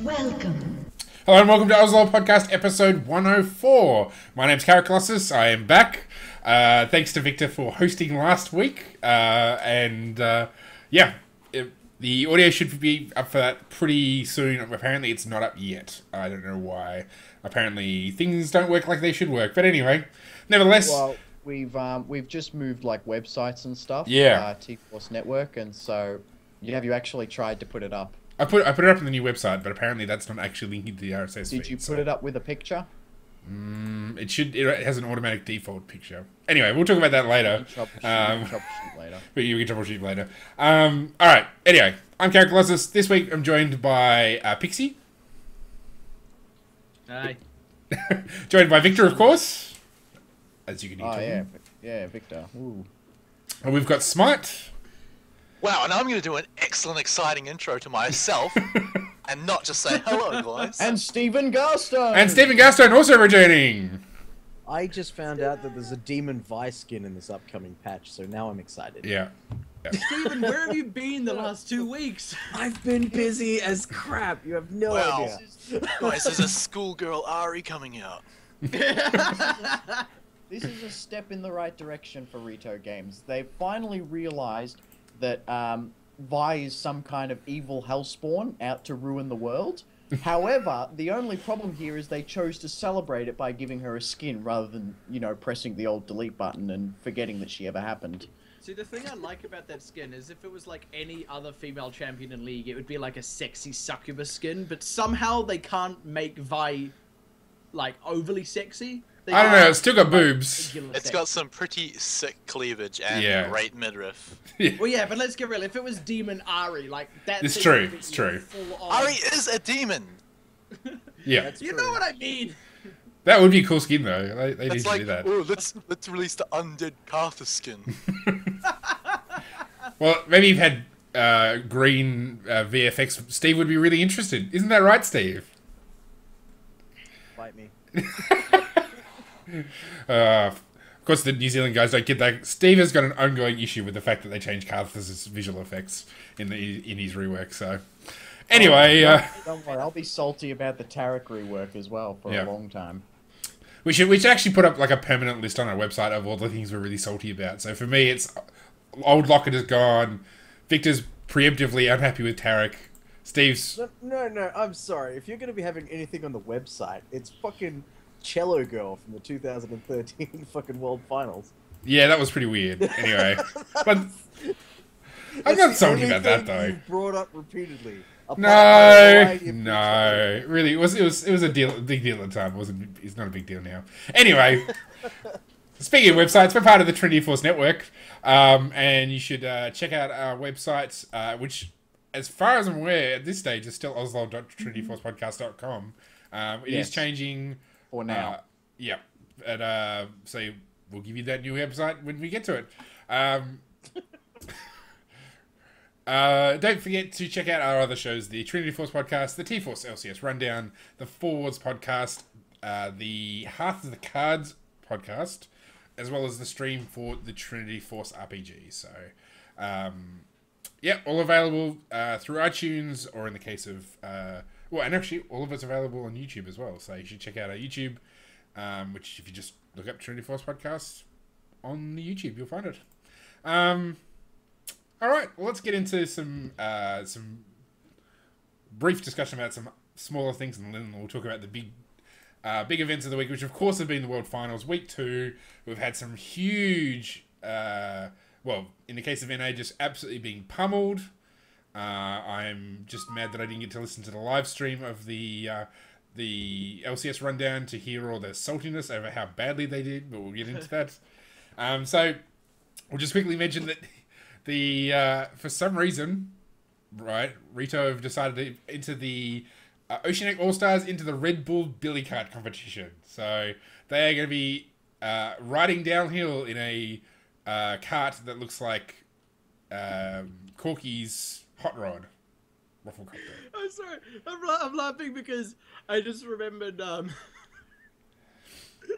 Welcome. Hello and welcome to OzLoL Podcast episode 104. My name's Colossus. I am back. Thanks to Victor for hosting last week. The audio should be up for that pretty soon. Apparently it's not up yet. I don't know why. Apparently things don't work like they should work. But anyway, nevertheless... Well, we've just moved like websites and stuff. Yeah. T-Force Network, and so have you actually tried to put it up? I put it up on the new website, but apparently that's not actually linked to the RSS feed. Did you put it up with a picture? It has an automatic default picture. Anyway, we'll talk about that later. We can troubleshoot later. But we can troubleshoot later. Alright, anyway, I'm Colossus. This week I'm joined by Pixie. Hi. Joined by Victor, of course. As you can hear. Oh, yeah, Victor. Ooh. And we've got Smite. Wow, and I'm going to do an excellent, exciting intro to myself, and not just say hello, guys. And Stephen Garstone! And Stephen Garstone also returning. I just found out that there's a Demon Vi skin in this upcoming patch, so now I'm excited. Yeah. Stephen, where have you been the last 2 weeks? I've been busy as crap. You have no idea. Guys, there's a schoolgirl Ari coming out. This is a step in the right direction for Rito Games. They finally realized that Vi is some kind of evil hellspawn out to ruin the world. However, the only problem here is they chose to celebrate it by giving her a skin rather than, pressing the old delete button and forgetting that she ever happened. See, the thing I like about that skin is if it was like any other female champion in League, it would be like a sexy succubus skin, but somehow they can't make Vi, like, overly sexy. I don't know, it's still got boobs. It's got some pretty sick cleavage and great midriff. Well, yeah, but let's get real. If it was Demon Ari, like, that... It's true, it's true. Ari is a demon! Yeah. You know what I mean? That would be a cool skin, though. They need to do that. Oh, let's release the undead Cartha skin. Well, maybe you've had green VFX. Steve would be really interested. Isn't that right, Steve? Fight me. Of course, the New Zealand guys don't get that. Steve has got an ongoing issue with the fact that they changed Carthus's visual effects in his rework. So, anyway, Don't worry, I'll be salty about the Tarek rework as well for a long time. we should actually put up like a permanent list on our website of all the things we're really salty about. So for me, it's old Locket is gone. Victor's preemptively unhappy with Tarek. Steve's No, I'm sorry. If you're going to be having anything on the website, it's fucking Cello Girl from the 2013 fucking World Finals. Yeah, that was pretty weird. Anyway, but I'm not salty about that though. You've brought up repeatedly. No, really, it was a big deal at the time. It's not a big deal now. Anyway, speaking of websites, we're part of the Trinity Force Network, and you should check out our website, which, as far as I'm aware, at this stage is still oslol.trinityforcepodcast.com. It is changing. For now. Yeah. And, so we'll give you that new website when we get to it. Don't forget to check out our other shows, the Trinity Force Podcast, the T-Force LCS Rundown, the Forwards Podcast, the Hearth of the Cards Podcast, as well as the stream for the Trinity Force RPG. So, all available through iTunes, or in the case of... and actually, all of it's available on YouTube as well. So you should check out our YouTube, which if you just look up Trinity Force Podcast on the YouTube, you'll find it. All right, well, let's get into some brief discussion about some smaller things, and then we'll talk about the big events of the week, which of course have been the World Finals. Week 2, we've had some huge, in the case of NA, just absolutely being pummeled. I'm just mad that I didn't get to listen to the live stream of the LCS rundown to hear all the saltiness over how badly they did, but we'll get into that. So we'll just quickly mention that for some reason, right, Rito have decided to enter the Oceanic All-Stars into the Red Bull Billy Kart competition. So they are going to be riding downhill in a cart that looks like Corky's Hot Rod. Waffle copter. I'm sorry. I'm laughing because I just remembered, I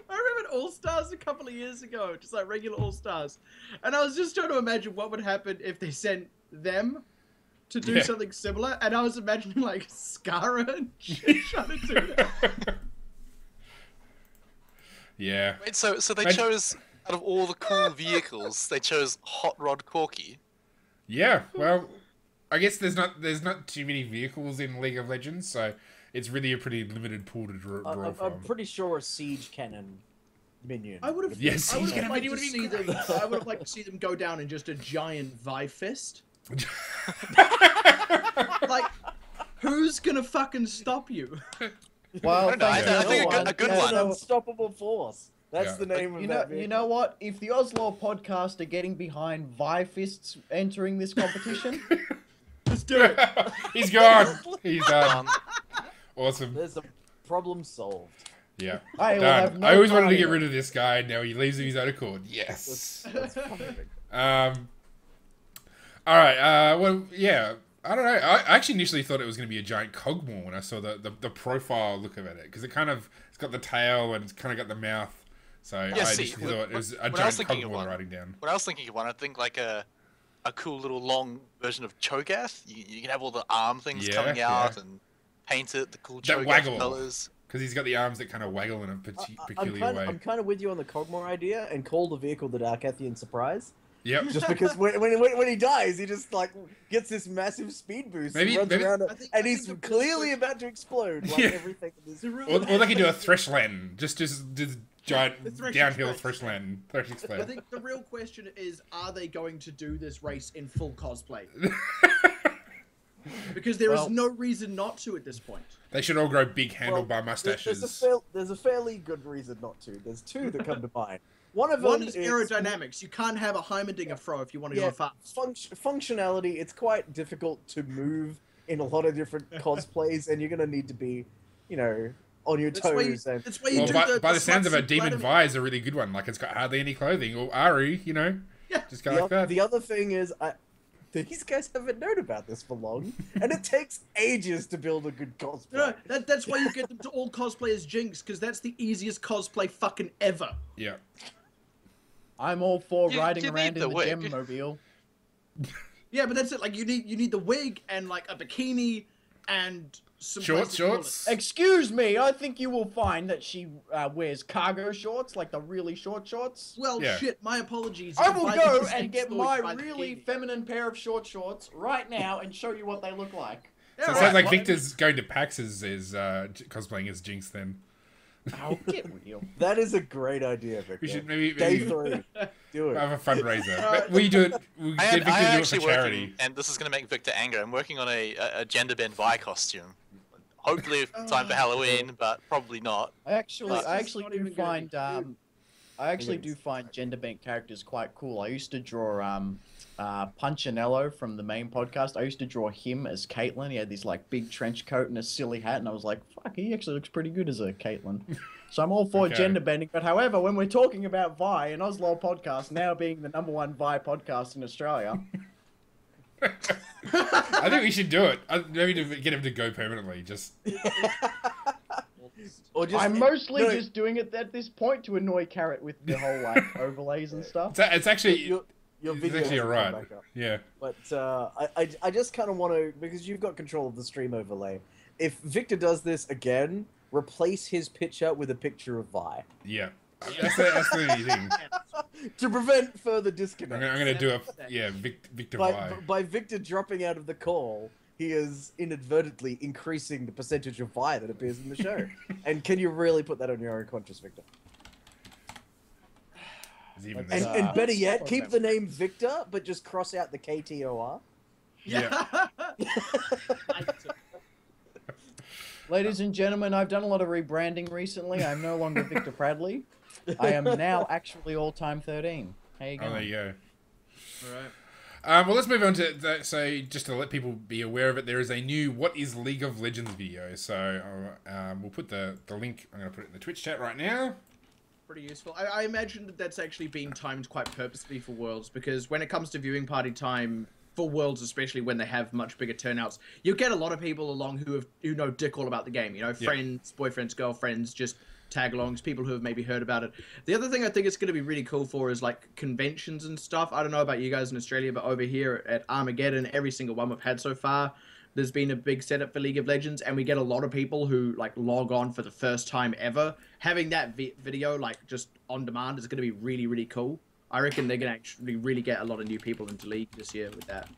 remembered All-Stars a couple of years ago, just like regular All-Stars. And I was just trying to imagine what would happen if they sent them to do Yeah. something similar, and I was imagining like Scara and shit trying to do that. Yeah. Wait, so they Imagine- chose out of all the cool vehicles, they chose Hot Rod Corky. Yeah. Well, I guess there's not too many vehicles in League of Legends, so it's really a pretty limited pool to draw I'm from. pretty sure a siege cannon minion. I would have. Yes, I would he's have gonna liked be- to would be see them. great. I would have liked to see them go down in just a giant Vi fist. Like, who's gonna fucking stop you? Well, I don't know, I thank think you. a good Yeah, one. so- Unstoppable force. That's Yeah. the name of You that know, vehicle. what? If the OzLoL podcast are getting behind Vi fists entering this competition, Let's do it. He's gone. He's done. Um, Awesome. There's a problem solved. Yeah. I will Done. have no I always wanted to part get in rid it. of this guy. Now he leaves of his own accord. Yes. That's perfect. All right. Well, yeah. I don't know. I actually initially thought it was going to be a giant Cogmore when I saw the profile look of it, because it's got the tail and it's kind of got the mouth. So I see, initially thought it was a when I was giant thinking of Cogmore one- riding down. when I was thinking of one, I think like a cool little long version of Cho'Gath. You can have all the arm things Yeah, coming out yeah. and paint it the cool That Cho'Gath waggle. colors. Because he's got the arms that kind of waggle in a peculiar way. I'm kind of with you on the Cogmore idea and call the vehicle the Darkathian Surprise. Yep. Just because when he dies, he just like gets this massive speed boost Maybe- and runs maybe- around I it, think- and I he's think the- clearly about to explode like Yeah. everything in this. Or they could do a Threshland. Just giant The Thresh downhill Express. Threshland. Thresh I Express. think the real question is, are they going to do this race in full cosplay? Because there is Well- no reason not to at this point. They should all grow big handlebar Well, mustaches. There's a fairly good reason not to. There's two that come to mind. One of One them is aerodynamics. You can't have a Heimerdinger throw if you want to Yeah, go fast. functionality. It's quite difficult to move in a lot of different cosplays, and you're gonna need to be, on your That's why you, toes. And that's why you Well, do by the sounds of it, smart Demon suit Vi is a really good one. Like, it's got hardly any clothing. Or Ari, Yeah. just go like that. the other thing is, these guys haven't known about this for long, and it takes ages to build a good cosplay. No, that's why you get them to all cosplay as Jinx, because that's the easiest cosplay fucking ever. Yeah. I'm all for You- riding you need around in the the wig. Gemmobile. Yeah, but that's it. Like you need the wig and like a bikini and some Shorts. plastic bullets. Excuse me, I think you will find that she wears cargo shorts, like the really short shorts. Well, Yeah. shit. My apologies. I You will buy go the and get store, my you buy the really bikini. feminine pair of short shorts right now and show you what they look like. Yeah, So it right. sounds like Well, Victor's going to PAX as cosplaying as Jinx then. I'll get real. That is a great idea, Victor. We should maybe Day 3. Do it. have a fundraiser. We do it. We I get Victor to do it actually for working, charity. and this is going to make Victor angry. I'm working on a gender bend Vi costume. Hopefully, time for Halloween, but probably not. I actually It's not do even gonna find be I actually do find gender bent characters quite cool. I used to draw Punchinello from the main podcast. I used to draw him as Caitlyn. He had this like big trench coat and a silly hat, and I was like, fuck, he actually looks pretty good as a Caitlyn. So I'm all for Okay. gender bending. But however, when we're talking about Vi and OzLoL podcast now being the #1 Vi podcast in Australia, I think we should do it. Maybe to get him to go permanently. Just Or just I'm mostly no, just doing it at this point to annoy Carrot with the whole like overlays and stuff. it's actually your it's video actually hasn't come alright. back up. Yeah. But I just kind of want to, because you've got control of the stream overlay. If Victor does this again, replace his picture with a picture of Vi Yeah. That's the only thing. to prevent further disconnect. I'm gonna do Victor Vi. By Victor dropping out of the call, he is inadvertently increasing the percentage of Vi that appears in the show. And can you really put that on your own conscious, Victor? Is even And- this. And better yet, fuck keep that. the name Victor, but just cross out the KTOR. Yeah. Ladies and gentlemen, I've done a lot of rebranding recently. I'm no longer Victor Bradley. I am now actually all-time 13. How you Oh, there going? you go. Alright. Well, let's move on to that. So, just to let people be aware of it, there is a new "What is League of Legends" video. So, we'll put the link. I'm going to put it in the Twitch chat right now. Pretty useful. I imagine that that's actually been timed quite purposely for Worlds, because when it comes to viewing party time, for Worlds, especially when they have much bigger turnouts, you get a lot of people along who know dick all about the game. You know, friends, boyfriends, girlfriends, just tag-alongs, people who have maybe heard about it. The other thing I think it's going to be really cool for is like conventions and stuff. I don't know about you guys in Australia, but over here at Armageddon, every single one we've had so far, there's been a big setup for League of Legends, and we get a lot of people who like log on for the first time ever. Having that video like just on demand is going to be really, really cool. I reckon they're going to actually really get a lot of new people into League this year with that.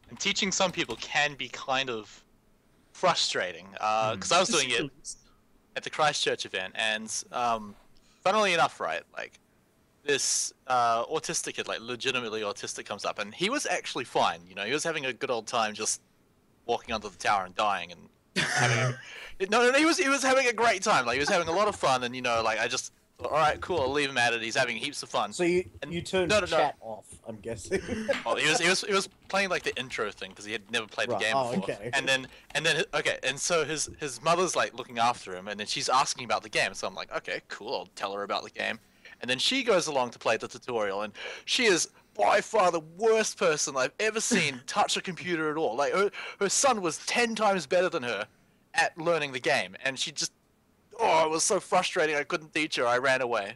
And teaching some people can be kind of frustrating, because I was doing it at the Christchurch event, and funnily enough, right, like this autistic kid, like legitimately autistic, comes up, and he was actually fine. You know, he was having a good old time, just walking under the tower and dying, and having no, he was having a great time. Like he was having a lot of fun, and you know, like I just thought, all right, cool, I'll leave him at it. He's having heaps of fun. So you turned chat off, I'm guessing. Oh, he was playing like the intro thing because he had never played the game before. Okay. And then okay, and so his mother's like looking after him, and then she's asking about the game. So I'm like, okay, cool, I'll tell her about the game. And then she goes along to play the tutorial, and she is by far the worst person I've ever seen touch a computer at all. Like her son was 10 times better than her at learning the game, and she just, it was so frustrating. I couldn't teach her. I ran away.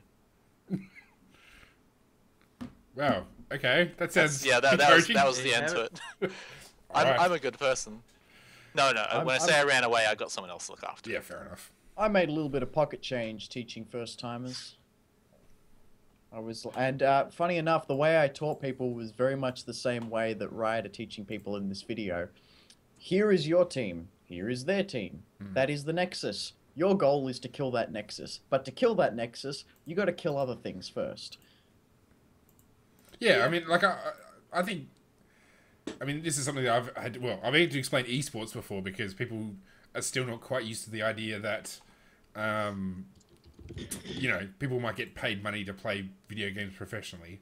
Wow. Okay, that sounds that was the end to it. I'm a good person. No, when I say I ran away, I got someone else to look after. Yeah, fair enough. I made a little bit of pocket change teaching first timers. Funny enough, the way I taught people was very much the same way that Riot are teaching people in this video. Here is your team. Here is their team. That is the Nexus. Your goal is to kill that Nexus. But to kill that Nexus, you got to kill other things first. Yeah, I mean, like, I think... I mean, this is something that I've had... Well, I've had to explain esports before because people are still not quite used to the idea that... you know, people might get paid money to play video games professionally.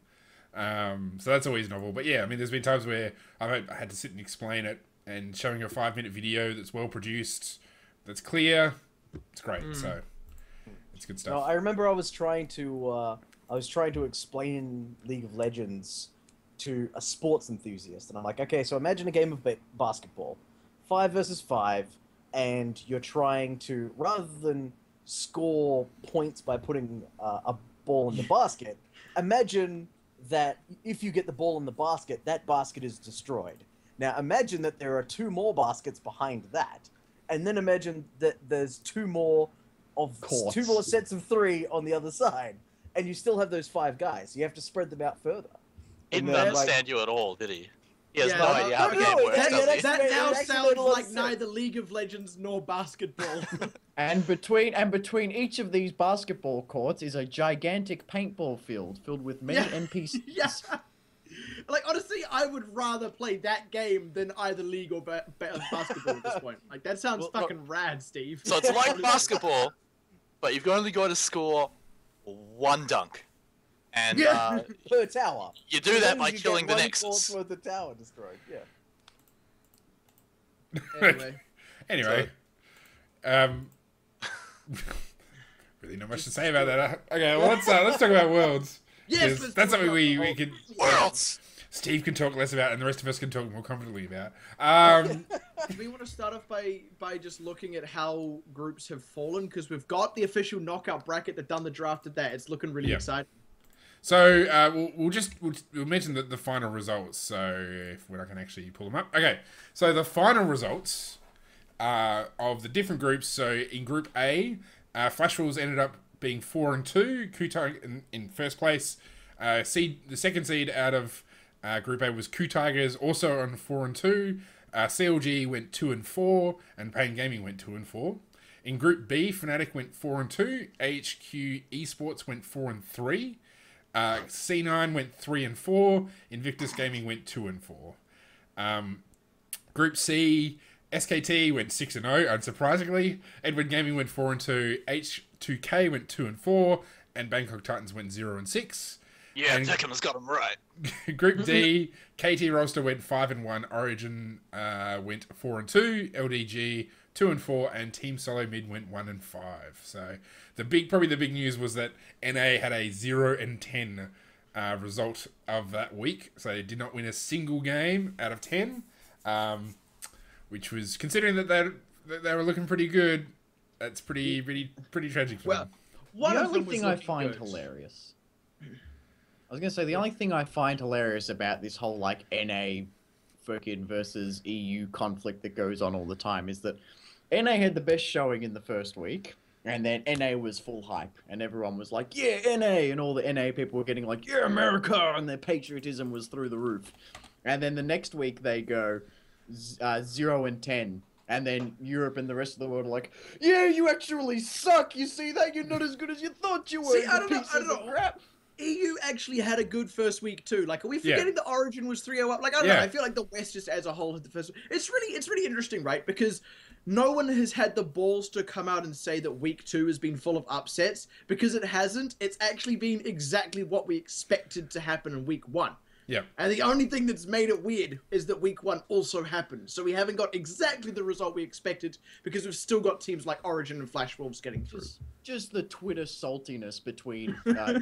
So that's always novel. But yeah, I mean, there's been times where I had to sit and explain it, and showing a 5-minute video that's well produced, that's clear, it's great. So it's good stuff. No, I remember I was trying to explain League of Legends to a sports enthusiast, and I'm like, okay, so imagine a game of basketball, 5 versus 5, and you're trying to, rather than score points by putting a ball in the basket, imagine that if you get the ball in the basket, that basket is destroyed. Now imagine that there are 2 more baskets behind that, and then imagine that there's 2 more sets of 3 on the other side, and you still have those 5 guys. You have to spread them out further. He didn't understand you at all, did he? He has no idea how the game works. That now sounds like neither League of Legends nor basketball. And between each of these basketball courts is a gigantic paintball field filled with many NPCs. Yeah. Like, honestly, I would rather play that game than either League or basketball at this point. Like, that sounds fucking rad, Steve. So it's like basketball, but you've only got to score 1 dunk. And per tower. You do that by killing the Nexus. Worth the tower destroyed. Yeah. Anyway. Really not much to say about that. Okay, well let's talk about Worlds. Yes, that's something we can. Worlds. Steve can talk less about, and the rest of us can talk more confidently about. Do we want to start off by just looking at how groups have fallen? Because we've got the official knockout bracket that done the draft at that. It's looking really exciting. So we'll mention the final results. So if I can actually pull them up. Okay. So the final results of the different groups. So in Group A, Flash Wolves ended up being 4-2. Kutai in first place. The second seed out of Group A was Ku Tigers, also on 4-2. CLG went 2-4, and Pain Gaming went 2-4. In Group B, Fnatic went 4-2. HQ Esports went 4-3. C9 went 3-4. Invictus Gaming went 2-4. Group C, SKT went 6-0, unsurprisingly. Edward Gaming went 4-2. H2K went 2-4, and Bangkok Titans went 0-6. Yeah, Tekkem's got them right. Group D, KT Roster went 5-1. Origin went 4-2. LDG 2-4, and Team Solo Mid went 1-5. So probably the big news was that NA had a 0-10 result of that week. So they did not win a single game out of 10, which was, considering that they were looking pretty good, that's pretty tragic for them. The only thing I find hilarious. I was gonna say the only thing I find hilarious about this whole like NA fucking versus EU conflict that goes on all the time is that NA had the best showing in the first week, and then NA was full hype, and everyone was like, yeah, NA, and all the NA people were getting like, yeah, America, and their patriotism was through the roof. And then the next week they go 0-10, and then Europe and the rest of the world are like, yeah, you actually suck, you see that? You're not as good as you thought you were. See, I don't know. Crap. EU actually had a good first week too. Like, are we forgetting the Origin was 3-0 up? Like, I don't know. I feel like the West just as a whole had the first. It's really interesting, right? Because no one has had the balls to come out and say that week 2 has been full of upsets, because it hasn't. It's actually been exactly what we expected to happen in week 1. Yeah. And the only thing that's made it weird is that week 1 also happened. So we haven't got exactly the result we expected, because we've still got teams like Origin and Flash Wolves getting through. Just the Twitter saltiness between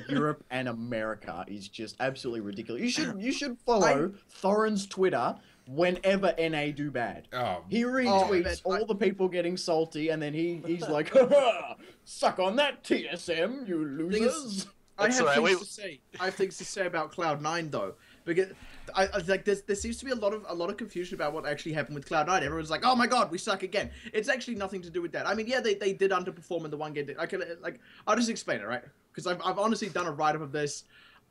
Europe and America is just absolutely ridiculous. You should follow Thorin's Twitter whenever NA do bad. He retweets all the people getting salty, and then he's like, ha, suck on that, TSM, you losers. I have things to say about Cloud9 though, because I like there seems to be a lot of confusion about what actually happened with Cloud9. Everyone's like, oh my god, we suck again. It's actually nothing to do with that. I mean, yeah, they did underperform in the one game. I'll just explain it, right? Because I've honestly done a write-up of this.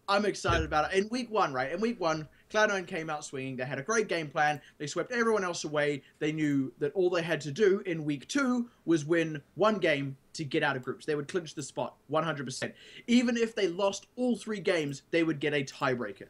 I'm excited about it. In week 1, right? In week 1, Cloud9 came out swinging. They had a great game plan. They swept everyone else away. They knew that all they had to do in week 2 was win one game to get out of groups. They would clinch the spot 100%. Even if they lost all 3 games, they would get a tiebreaker.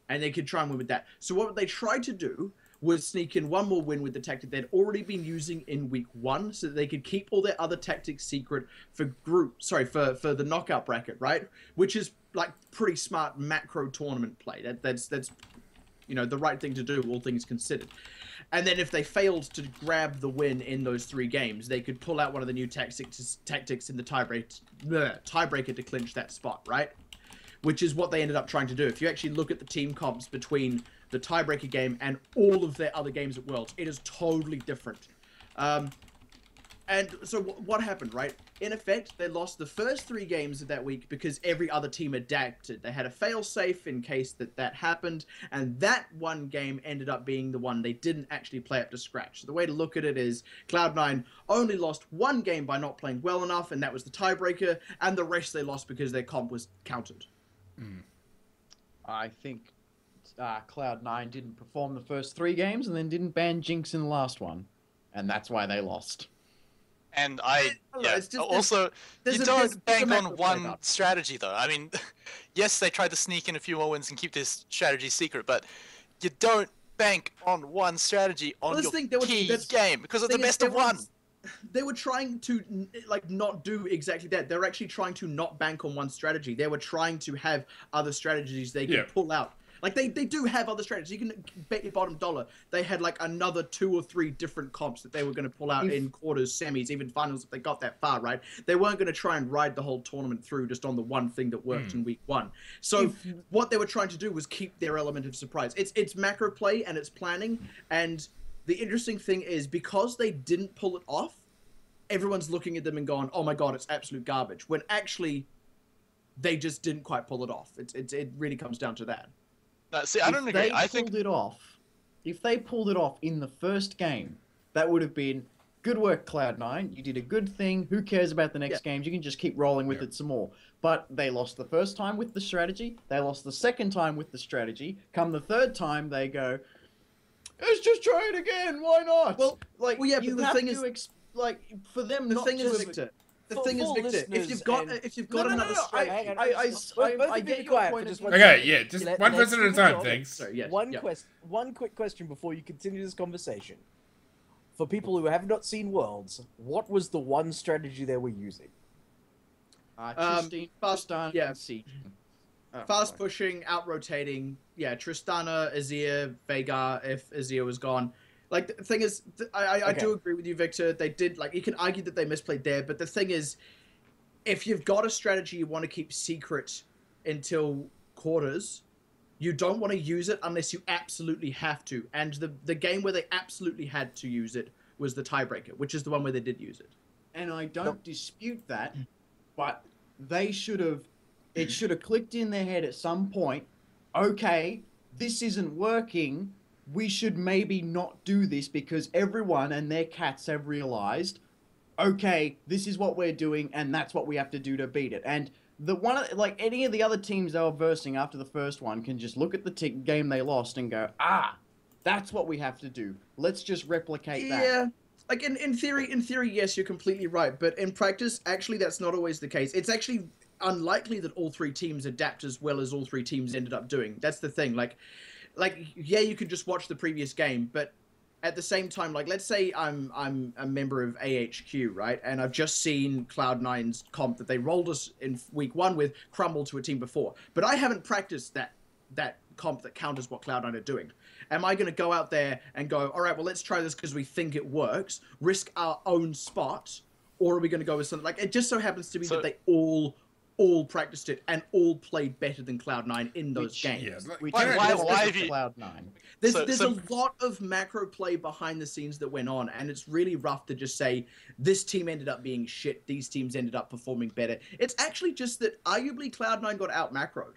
And they could try and win with that. So what they tried to do was sneak in one more win with the tactic they'd already been using in week 1, so that they could keep all their other tactics secret for for the knockout bracket, right? Which is like pretty smart macro tournament play. That's the right thing to do, all things considered. And then if they failed to grab the win in those 3 games, they could pull out one of the new tactics in the tiebreaker to clinch that spot, right? Which is what they ended up trying to do. If you actually look at the team comps between the tiebreaker game and all of their other games at Worlds, it is totally different. And so what happened, right? In effect, they lost the first 3 games of that week because every other team adapted. They had a fail-safe in case that happened, and that one game ended up being the one they didn't actually play up to scratch. So the way to look at it is Cloud9 only lost 1 game by not playing well enough, and that was the tiebreaker, and the rest they lost because their comp was countered. I think Cloud9 didn't perform the first 3 games and then didn't ban Jinx in the last one, and that's why they lost. And you don't bank on one strategy though. I mean, yes, they tried to sneak in a few more wins and keep this strategy secret, but you don't bank on one strategy on your key game, because it's the best of one. They were trying to not do exactly that. They were actually trying to not bank on one strategy. They were trying to have other strategies they could pull out. Like they do have other strategies. You can bet your bottom dollar they had like another 2 or 3 different comps that they were going to pull out in quarters, semis, even finals if they got that far, right? They weren't going to try and ride the whole tournament through just on the one thing that worked in week 1. So what they were trying to do was keep their element of surprise. It's macro play and it's planning. And the interesting thing is, because they didn't pull it off, everyone's looking at them and going, oh my god, it's absolute garbage. When actually, they just didn't quite pull it off. It really comes down to that. See, I don't agree. If they pulled it off in the first game, that would have been good work, Cloud9. You did a good thing. Who cares about the next games? You can just keep rolling with it some more. But they lost the first time with the strategy. They lost the second time with the strategy. Come the third time, they go, let's just try it again. Why not? But the thing is, for them, the thing is, Victor. The thing is, Victor, if you've got another strategy, I get your point. Just one person at a time, thanks. Sorry, one quick question before you continue this conversation. For people who have not seen Worlds, what was the one strategy they were using? Fast pushing, out rotating. Yeah, Tristana, Azir, Veigar. If Azir was gone. Like, the thing is, I do agree with you, Victor. They did, you can argue that they misplayed there, but the thing is, if you've got a strategy you want to keep secret until quarters, you don't want to use it unless you absolutely have to. And the game where they absolutely had to use it was the tiebreaker, which is the one where they did use it. And I don't dispute that, but they should have, it should have clicked in their head at some point, okay, this isn't working, we should maybe not do this because everyone and their cats have realized, okay, this is what we're doing and that's what we have to do to beat it. And the one, like any of the other teams they were versing after the first one can just look at the game they lost and go, that's what we have to do. Let's just replicate that. Yeah. Like in theory, yes, you're completely right. But in practice, actually, that's not always the case. It's actually unlikely that all three teams adapt as well as all three teams ended up doing. That's the thing. Like, yeah, you could just watch the previous game, but at the same time, like, let's say I'm a member of AHQ, right? And I've just seen Cloud9's comp that they rolled us in week 1 with crumble to a team before, but I haven't practiced that comp that counters what Cloud9 are doing. Am I going to go out there and go, all right, well, let's try this because we think it works, risk our own spot, or are we going to go with something like, it just so happens to be that they all practiced it and all played better than Cloud9 in those games. Yeah, why have you... Cloud9? There's a lot of macro play behind the scenes that went on, and it's really rough to just say this team ended up being shit, these teams ended up performing better. It's actually just that arguably Cloud9 got out macroed.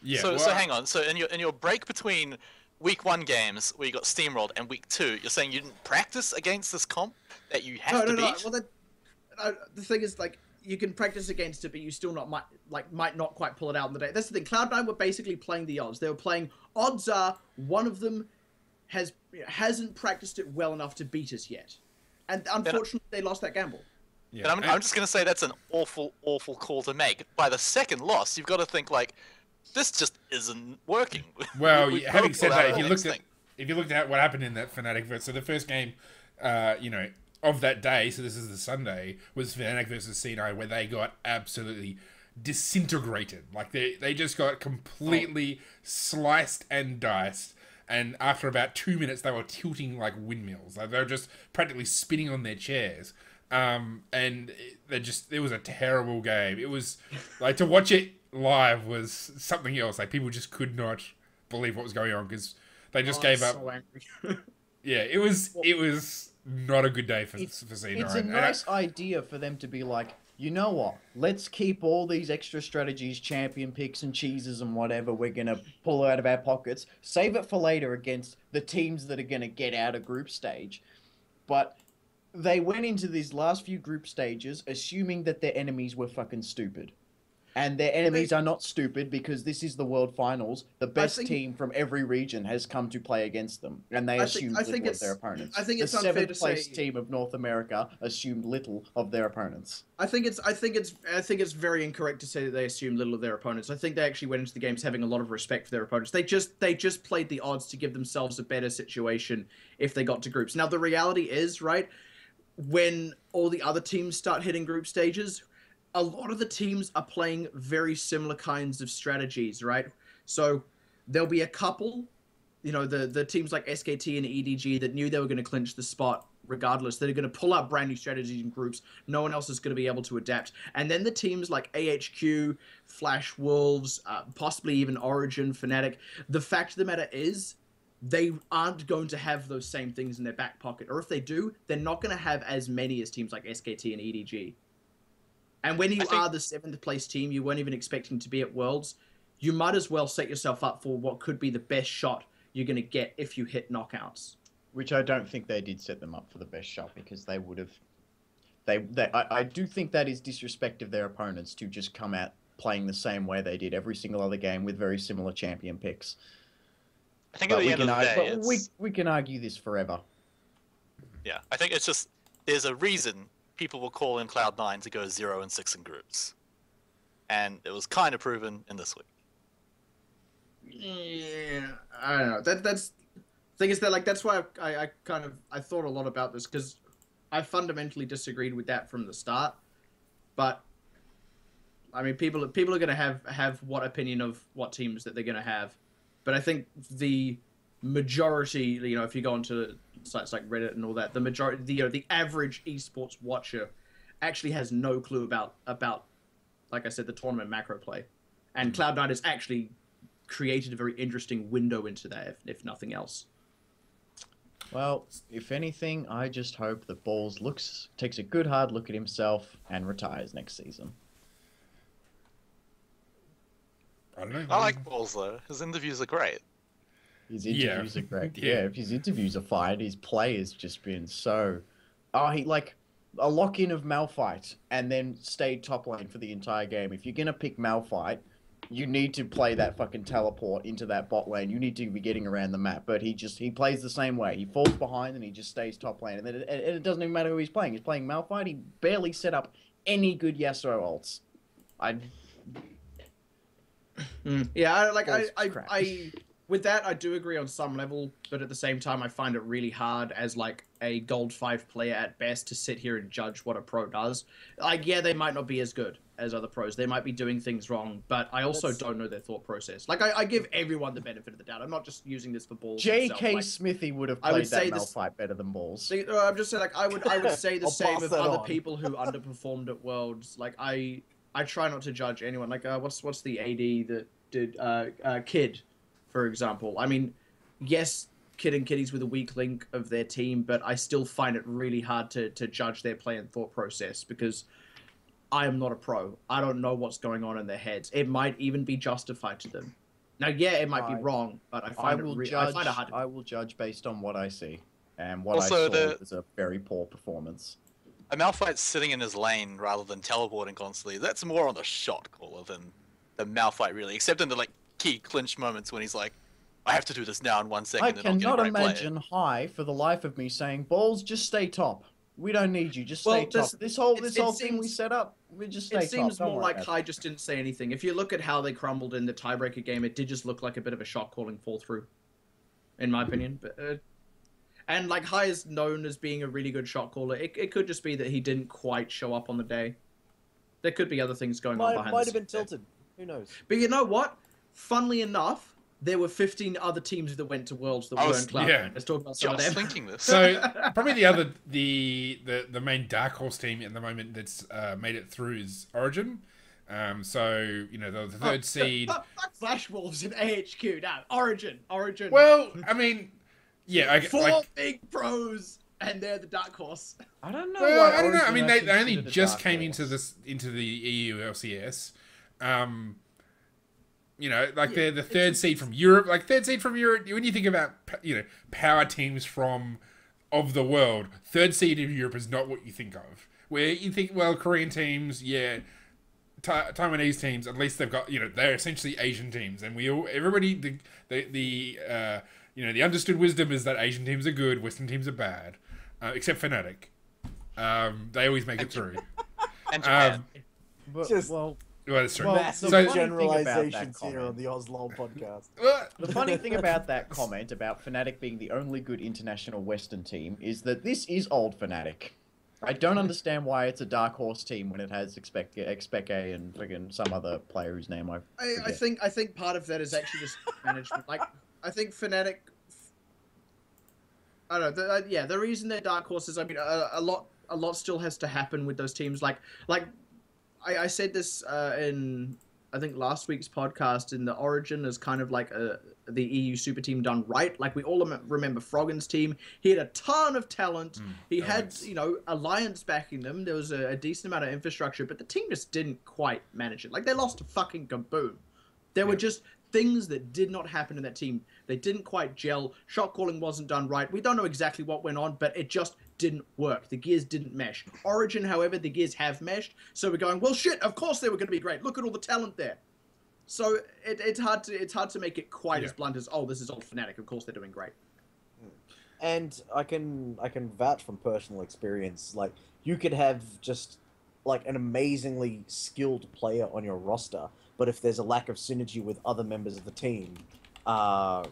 Yeah. So hang on. So in your break between week 1 games where you got steamrolled and week 2, you're saying you didn't practice against this comp that you have to beat? Well, the thing is, like, you can practice against it, but you still might not quite pull it out in the day. That's the thing. Cloud9 were basically playing the odds. They were playing odds are one of them hasn't practiced it well enough to beat us yet, and unfortunately they lost that gamble. Yeah. And I'm just gonna say that's an awful call to make. By the second loss, you've got to think like, this just isn't working. Well, having said that, if you looked at what happened in that Fnatic versus, so the first game, of that day, so this is the Sunday, was Fnatic versus C9, where they got absolutely disintegrated. Like they just got completely sliced and diced. And after about 2 minutes, they were tilting like windmills. Like they were just practically spinning on their chairs. And it was a terrible game. It was like, to watch it live was something else. Like people just could not believe what was going on because they just gave up. So angry. Yeah, it was not a good day for C9. It's a nice idea for them to be like, you know what? Let's keep all these extra strategies, champion picks and cheeses and whatever we're going to pull out of our pockets. Save it for later against the teams that are going to get out of group stage. But they went into these last few group stages assuming that their enemies were fucking stupid. And their enemies are not stupid because this is the World Finals. The best team from every region has come to play against them. And they assumed little of their opponents. I think it's the unfair to say... 7th place team of North America assumed little of their opponents. I think it's very incorrect to say that they assumed little of their opponents. I think they actually went into the games having a lot of respect for their opponents. They just played the odds to give themselves a better situation if they got to groups. Now the reality is, right, when all the other teams start hitting group stages, a lot of the teams are playing very similar kinds of strategies, right? So there'll be a couple, the teams like SKT and EDG that knew they were going to clinch the spot regardless. They're going to pull out brand new strategies in groups. No one else is going to be able to adapt. And then the teams like AHQ, Flash Wolves, possibly even Origin, Fnatic, the fact of the matter is they aren't going to have those same things in their back pocket. Or if they do, they're not going to have as many as teams like SKT and EDG. And when you are the 7th place team, you weren't even expecting to be at Worlds, you might as well set yourself up for what could be the best shot you're going to get if you hit knockouts. Which I don't think they did set them up for the best shot because they would have... I do think that is disrespect of their opponents to just come out playing the same way they did every single other game with very similar champion picks. I think at the end of the day, we can argue this forever. Yeah, I think it's just, there's a reason people will call in Cloud9 to go 0-6 in groups. And it was kind of proven in this week. Yeah, I don't know. That's the thing is that, like, that's why I thought a lot about this, because I fundamentally disagreed with that from the start. But I mean, people are going to have what opinion of what teams that they're going to have. But I think the majority, if you go onto sites like Reddit and all that, the majority, the average esports watcher actually has no clue about, like I said, the tournament macro play. And Cloud9 has actually created a very interesting window into that, if nothing else. Well, if anything, I just hope that Balls takes a good hard look at himself and retires next season. I don't know. I like Balls though. His interviews are great. His interviews are great. Yeah. Yeah, if his interviews are fine, his play has just been so... Oh, he like a lock-in of Malphite and then stayed top lane for the entire game. If you're going to pick Malphite, you need to play that fucking teleport into that bot lane. You need to be getting around the map. But he plays the same way. He falls behind and he just stays top lane. And then it doesn't even matter who he's playing. He's playing Malphite. He barely set up any good Yasuo ults. Yeah, Balls I crap. with that, I do agree on some level, but at the same time, I find it really hard as like a Gold 5 player at best to sit here and judge what a pro does. Like, yeah, they might not be as good as other pros. They might be doing things wrong, but I also don't know their thought process. Like, I give everyone the benefit of the doubt. I'm not just using this for Balls. J.K. Like, Smithy would have I would played that say this- Malphite better than Balls. I'm just saying, like, I would say the I'll same pass of that other on. people who underperformed at Worlds. Like, I try not to judge anyone. Like, what's the AD that did Kid, for example? I mean, yes, Kid and Kitties were the weak link of their team, but I still find it really hard to judge their play and thought process because I am not a pro. I don't know what's going on in their heads. It might even be justified to them. Now, yeah, it might be wrong, but I find I find it hard. I will judge based on what I see, and what Also, I saw was a very poor performance. A Malphite sitting in his lane rather than teleporting constantly, that's more on the shot caller than the Malphite really, except in the like key clinch moments when he's like, I have to do this now in 1 second. I and I'm cannot getting right imagine High for the life of me saying, "Balls, just stay top. We don't need you. Just stay top." This whole thing we set up, we just stay top. It seems Don't more worry like about Kai just didn't say anything. If you look at how they crumbled in the tiebreaker game, it did just look like a bit of a shot calling fall through, in my opinion. But and like Hai is known as being a really good shot caller. It could just be that he didn't quite show up on the day. There could be other things going on behind. Might have been tilted. Who knows? But you know what? Funnily enough, there were 15 other teams that went to Worlds that weren't Cloud9. yeah. Let's talk about some of just them. thinking this. So probably the main dark horse team at the moment that's made it through is Origin. So you know the third seed. Fuck Flash Wolves in AHQ now. Origin. Well, I mean, yeah, Four big pros, and they're the dark horse. I don't know. Well, why I don't know. I Origin mean, are they only considered a just dark came horse. into the EU LCS. You know, like they're the third seed from Europe. Like third seed from Europe. When you think about power teams of the world, third seed in Europe is not what you think of. Where you think, well, Korean teams, yeah, Taiwanese teams, at least they've got they're essentially Asian teams, and everybody the understood wisdom is that Asian teams are good, Western teams are bad, except Fnatic. They always make it through. And Japan. Well, that's true. Massive So- generalizations Funny thing here about on the OzLoL podcast. The funny thing about that comment about Fnatic being the only good international Western team is that this is old Fnatic. I don't understand why it's a dark horse team when it has Expecke and friggin' some other player whose name I forget. I think part of that is actually just management. Like I think Fnatic. I don't know. The reason they're dark horses. I mean, a lot still has to happen with those teams. Like I said this in I think last week's podcast. In the Origin is kind of like the EU super team done right. Like we all remember Froggen's team. He had a ton of talent. He had Alliance backing them. There was a decent amount of infrastructure, but the team just didn't quite manage it. Like they lost to fucking Kaboom. There were just things that did not happen in that team. They didn't quite gel. Shot calling wasn't done right. We don't know exactly what went on, but it just didn't work. The gears didn't mesh. Origin, however, the gears have meshed. So we're going, well, shit, of course they were going to be great. Look at all the talent there. So it's hard to make it quite as blunt as, oh, this is old Fnatic. Of course they're doing great. And I can vouch from personal experience. Like you could have just like an amazingly skilled player on your roster, but if there's a lack of synergy with other members of the team,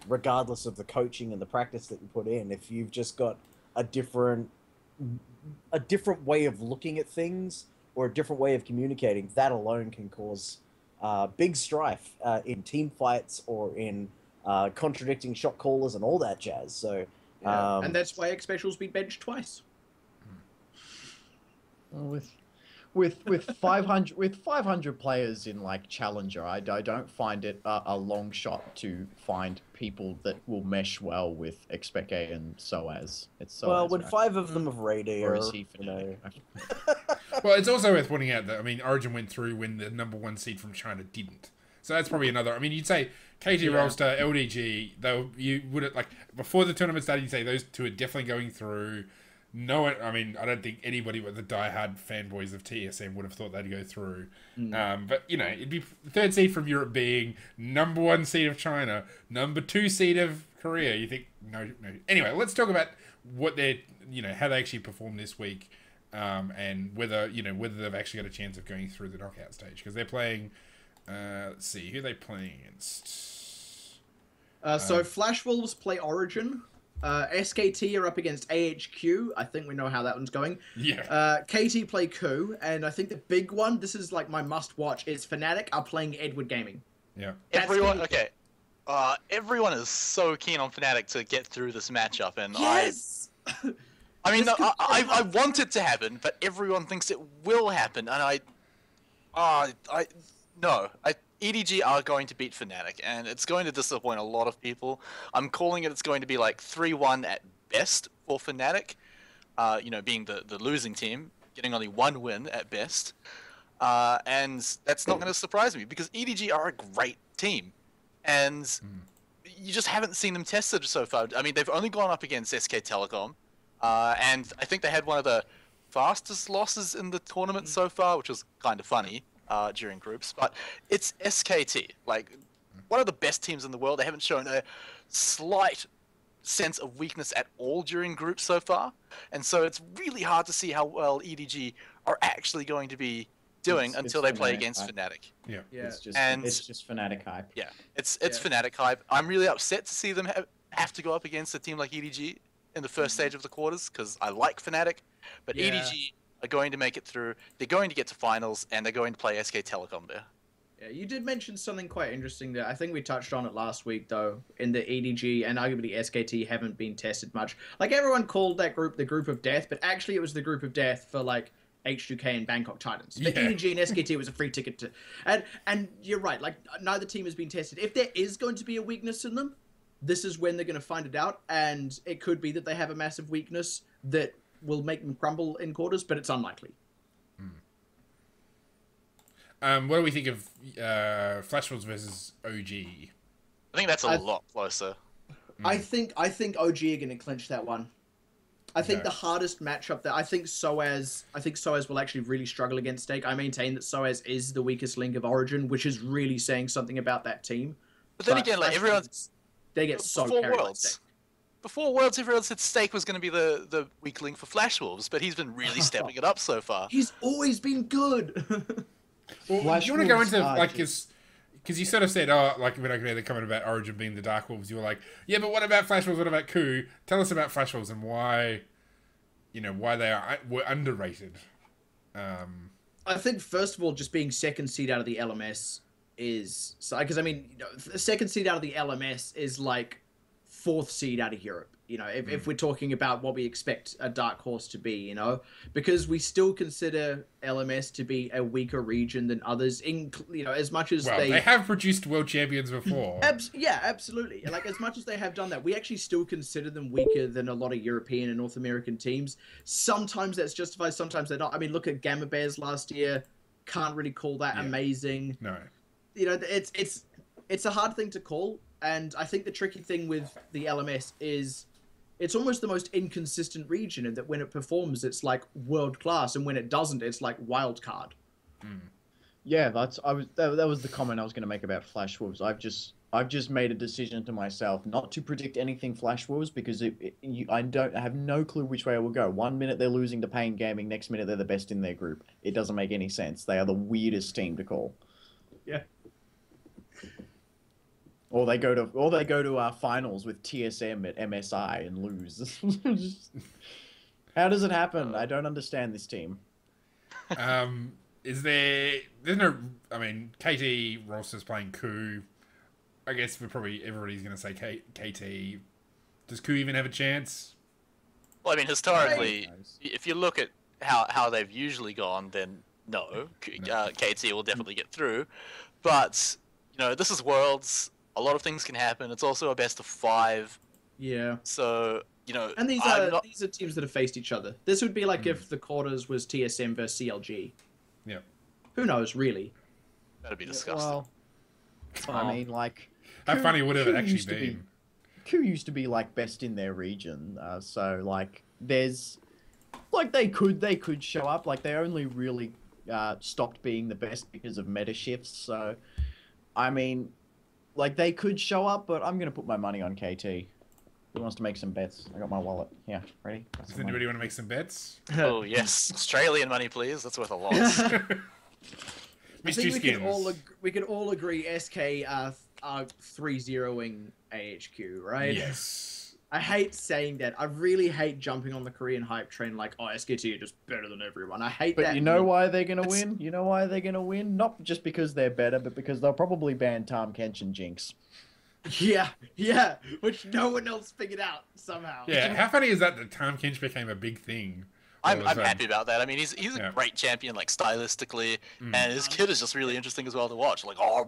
regardless of the coaching and the practice that you put in, if you've just got a different way of looking at things or a different way of communicating, that alone can cause big strife in team fights or in contradicting shot callers and all that jazz. So, and that's why X Special's been benched twice. Well, with 500 players in like Challenger, I don't find it a long shot to find people that will mesh well with Expeke and Soaz. It's Soaz, Well, when right? 5 of them have radar, Or is he you know. Well, it's also worth pointing out that, I mean, Origin went through when the number 1 seed from China didn't. So that's probably another. I mean, you'd say KT Rolster, LDG, though you would have, like, before the tournament started, you'd say those two are definitely going through. No one, I mean, I don't think anybody but the diehard fanboys of TSM would have thought they'd go through. But, you know, it'd be third seed from Europe being number 1 seed of China, number 2 seed of Korea. You think, no. Anyway, let's talk about what they're, you know, how they actually performed this week, and whether they've actually got a chance of going through the knockout stage. Because they're playing, let's see, who are they playing against? So Flash Wolves play Origin. SKT are up against AHQ. I think we know how that one's going. Yeah. KT play Coup, and I think the big one, this is like my must-watch, is Fnatic are playing Edward Gaming. Yeah. Everyone, okay. Everyone is so keen on Fnatic to get through this matchup, and Yes! I mean, This could- I want it to happen, but everyone thinks it will happen, and EDG are going to beat Fnatic, and it's going to disappoint a lot of people. I'm calling it. It's going to be like 3-1 at best for Fnatic. You know, being the losing team, getting only 1 win at best, and that's not going to surprise me because EDG are a great team, and you just haven't seen them tested so far. I mean, they've only gone up against SK Telecom, and I think they had one of the fastest losses in the tournament so far, which was kind of funny. During groups, but it's SKT, like one of the best teams in the world. They haven't shown a slight sense of weakness at all during groups so far, and so it's really hard to see how well EDG are actually going to be doing until they play against Fnatic. Yeah. It's just Fnatic hype. Yeah, it's Fnatic hype. I'm really upset to see them have to go up against a team like EDG in the first stage of the quarters because I like Fnatic, but EDG are going to make it through. They're going to get to finals, and they're going to play SK Telecom there. Yeah, you did mention something quite interesting there. I think we touched on it last week, though, in the EDG and arguably SKT haven't been tested much. Like, everyone called that group the group of death, but actually it was the group of death for, like, H2K and Bangkok Titans. But EDG and SKT was a free ticket to... And you're right, like, neither team has been tested. If there is going to be a weakness in them, this is when they're going to find it out, and it could be that they have a massive weakness that will make them crumble in quarters, but it's unlikely. What do we think of Flash Wolves versus OG? I think that's a lot closer. I think OG are going to clinch that one. I think the hardest matchup that I think Soaz will actually really struggle against Stake. I maintain that Soaz is the weakest link of Origin, which is really saying something about that team. But then again, like they get so carried by Stake. Before Worlds, everyone said Stake was going to be the weak link for Flash Wolves, but he's been really stepping it up so far. He's always been good. Well, do you want to go into, like, because you sort of said, like, when I hear the comment about Origin being the Dark Wolves, you were like, yeah, but what about Flash Wolves? What about Coup? Tell us about Flash Wolves and why they were underrated. I think, first of all, just being second seed out of the LMS is... Because, I mean, the second seed out of the LMS is, like, 4th seed out of Europe, if we're talking about what we expect a dark horse to be, because we still consider LMS to be a weaker region than others, as much as they have produced world champions before. Yeah, absolutely. Like, as much as they have done that, we actually still consider them weaker than a lot of European and North American teams. Sometimes that's justified, sometimes they're not. I mean, look at Gamma Bears last year. Can't really call that amazing. No. It's a hard thing to call. And I think the tricky thing with the LMS is it's almost the most inconsistent region, in that when it performs, it's like world class, and when it doesn't, it's like wild card. Yeah, that was the comment I was going to make about Flash Wolves. I've just made a decision to myself not to predict anything Flash Wolves because I have no clue which way it will go. 1 minute they're losing to Pain Gaming, next minute they're the best in their group. It doesn't make any sense. They are the weirdest team to call. Yeah. Or they go to finals with TSM at MSI and lose. How does it happen? I don't understand this team. There's no, I mean, KT Rolster's playing Coup. I guess everybody's going to say KT. Does Coup even have a chance? Well, I mean, historically, if you look at how they've usually gone, then no, KT will definitely get through. But this is Worlds. A lot of things can happen. It's also a best of 5. Yeah. So And these I'm are not... these are teams that have faced each other. This would be like if the quarters was TSM versus CLG. Yeah. Who knows, really? That'd be disgusting. Well, I mean, like, How funny would it Q actually used to been? Q used to be like best in their region, so like there's like they could show up. Like they only really stopped being the best because of meta shifts. So, I mean, like they could show up, but I'm gonna put my money on KT. Who wants to make some bets? I got my wallet. Yeah, ready? Got Does some anybody want to make some bets? Oh yes, Australian money, please. That's worth a lot. I Mystery think skins. we can all agree SK are 3-0ing AHQ, right? Yes. I hate saying that. I really hate jumping on the Korean hype train like, oh, SKT are just better than everyone. I hate that. But you know why they're gonna win? You know why they're gonna win? Not just because they're better, but because they'll probably ban Tahm Kench and Jinx. Yeah, which no one else figured out somehow. Yeah, how funny is that Tahm Kench became a big thing? I'm happy about that. I mean, he's a Yeah. great champion, like stylistically, and his kid is just really interesting as well to watch. Like, Yeah.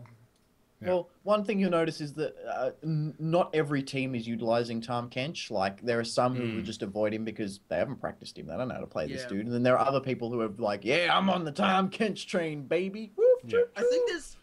Well, one thing you'll notice is that not every team is utilizing Tahm Kench. Like, there are some who would just avoid him because they haven't practiced him. They don't know how to play this Yeah. dude. And then there are other people who are like, yeah, I'm on the Tahm Kench train, baby. Whoop, Yeah. whoop, I think there's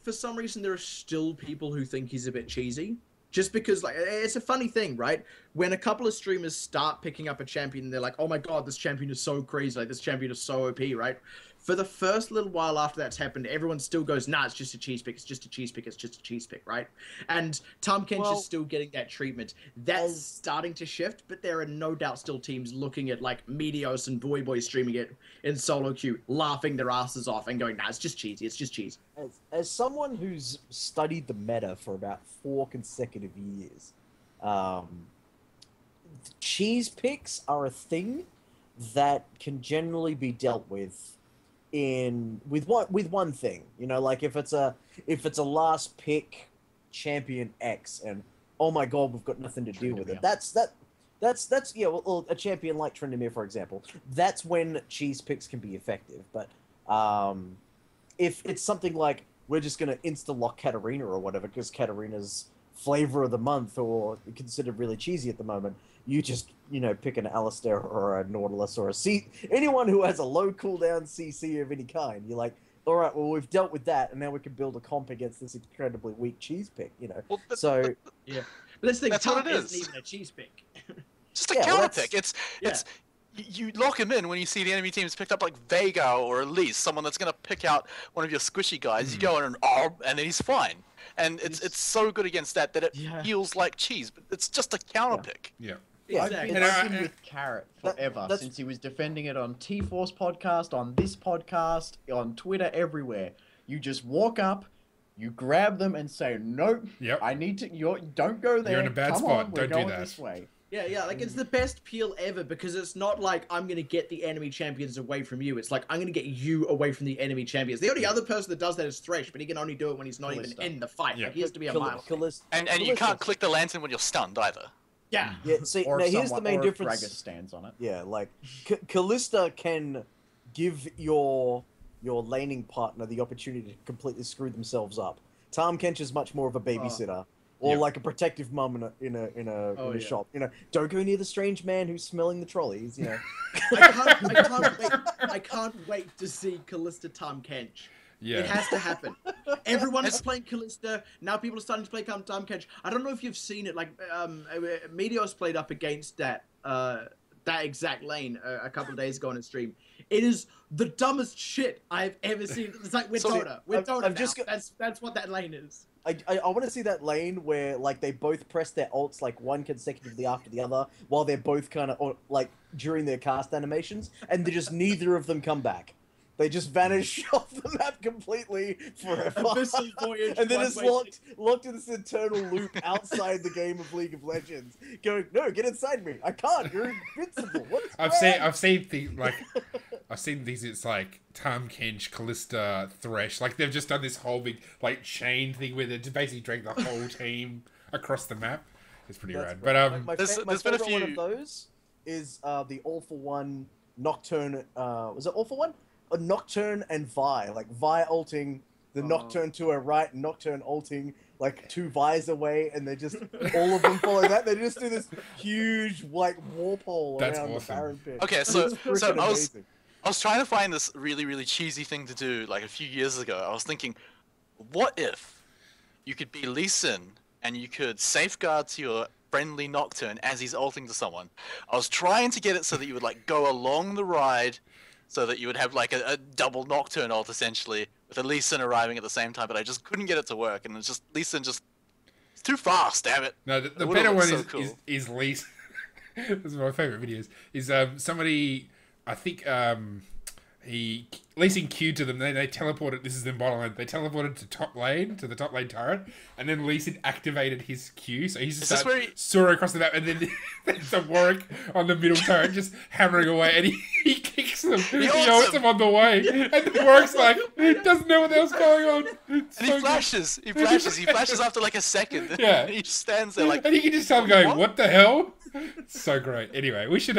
for some reason there are still people who think he's a bit cheesy. Just because, like, it's a funny thing, right? When a couple of streamers start picking up a champion, they're like, "Oh my god, this champion is so crazy! Like, this champion is so OP!" Right? For the first little while after that's happened, everyone still goes, "Nah, it's just a cheese pick. It's just a cheese pick. It's just a cheese pick." Right? And Tahm Kench is still getting that treatment. That's starting to shift, but there are no doubt still teams looking at like Meteos and Boy streaming it in solo queue, laughing their asses off and going, "Nah, it's just cheesy. It's just cheese." As someone who's studied the meta for about 4 consecutive years, cheese picks are a thing that can generally be dealt with with one thing. Like if it's a last pick champion X and oh my god, we've got nothing to do with it. That's a champion like Tryndamere, for example. That's when cheese picks can be effective. But if it's something like we're just going to insta-lock Katarina or whatever because Katarina's flavor of the month or considered really cheesy at the moment, you just, pick an Alistair or a Nautilus or anyone who has a low cooldown CC of any kind. You're like, all right, well, we've dealt with that, and now we can build a comp against this incredibly weak cheese pick, Well, Yeah, but this thing, That's what Tahm it is. isn't even a cheese pick. just a Yeah, well, counter pick. It's you lock him in when you see the enemy team's picked up like Vega or Elise, someone that's gonna pick out one of your squishy guys. You go in and then he's fine. And it's so good against that it feels like cheese, but it's just a counter pick. Yeah. Exactly. I've been with Carrot forever since he was defending it on T-Force podcast, on this podcast, on Twitter, everywhere. You just walk up, you grab them and say, "Nope, Yep. I need to. Don't go there. You're in a bad Come spot. on, we're Don't do going that." this way." Yeah, like it's the best peel ever because it's not like I'm gonna get the enemy champions away from you. It's like I'm gonna get you away from the enemy champions. The only other person that does that is Thresh, but he can only do it when he's not even in the fight. Yeah. Like, he has to be a mile. And you can't click the lantern when you're stunned either. Yeah. Yeah, see, Or now if here's the main difference. Gragas stands on it. Yeah, like Callista can give your laning partner the opportunity to completely screw themselves up. Tahm Kench is much more of a babysitter, or like a protective mum in a shop. Don't go near the strange man who's smelling the trolleys. I can't wait to see Callista Tahm Kench. Yeah. It has to happen. Everyone is playing Callista. Now people are starting to play Tahm Kench. I don't know if you've seen it. Like, Meteos played up against that exact lane a couple of days ago on a stream. It is the dumbest shit I've ever seen. It's like with Dota. That's what that lane is. I want to see that lane where like they both press their ults like one consecutively after the other while they're both kind of like during their cast animations, and they just neither of them come back. They just vanish off the map completely forever. And then it's locked in this eternal loop outside the game of League of Legends. Going, no, get inside me. I can't. You're invincible. What's I've seen these. It's like Tahm Kench, Callista, Thresh. Like they've just done this whole big like chain thing where they just basically drag the whole team across the map. It's pretty rad. But my there's been a favorite few. one of those is the All for One Nocturne. Was it All for One? a Nocturne and Vi, like Vi ulting the Nocturne to her right, Nocturne ulting like 2 Vi's away, and they just all of them follow that. They just do this huge like warpole That's around awesome. the Baron pit. Okay, so It's freaking amazing. I was trying to find this really, really cheesy thing to do like a few years ago. I was thinking, what if you could be Lee Sin and you could safeguard to your friendly Nocturne as he's ulting to someone? I was trying to get it so that you would like go along the ride, so that you would have like a double Nocturne ult essentially, with a Lee Sin arriving at the same time, but I just couldn't get it to work, and it's just Lee Sin just it's too fast, damn it. No, the It better would've one looked so cool. is Lee. This is my favorite videos. Is somebody, I think he Lee Sin queued to them. They teleported. This is in bottom lane. They teleported to top lane, to the top lane turret, and then Lee Sin activated his queue. So he's just soaring across the map, and then there's a Warwick on the middle turret just hammering away, and he kicks them. He ults him on the way, and the Warwick's like doesn't know what the hell's going on. It's And so he flashes. He flashes after like a second. Yeah. He just stands there like. and you can just tell him going, "What the hell?" It's so great. Anyway, we should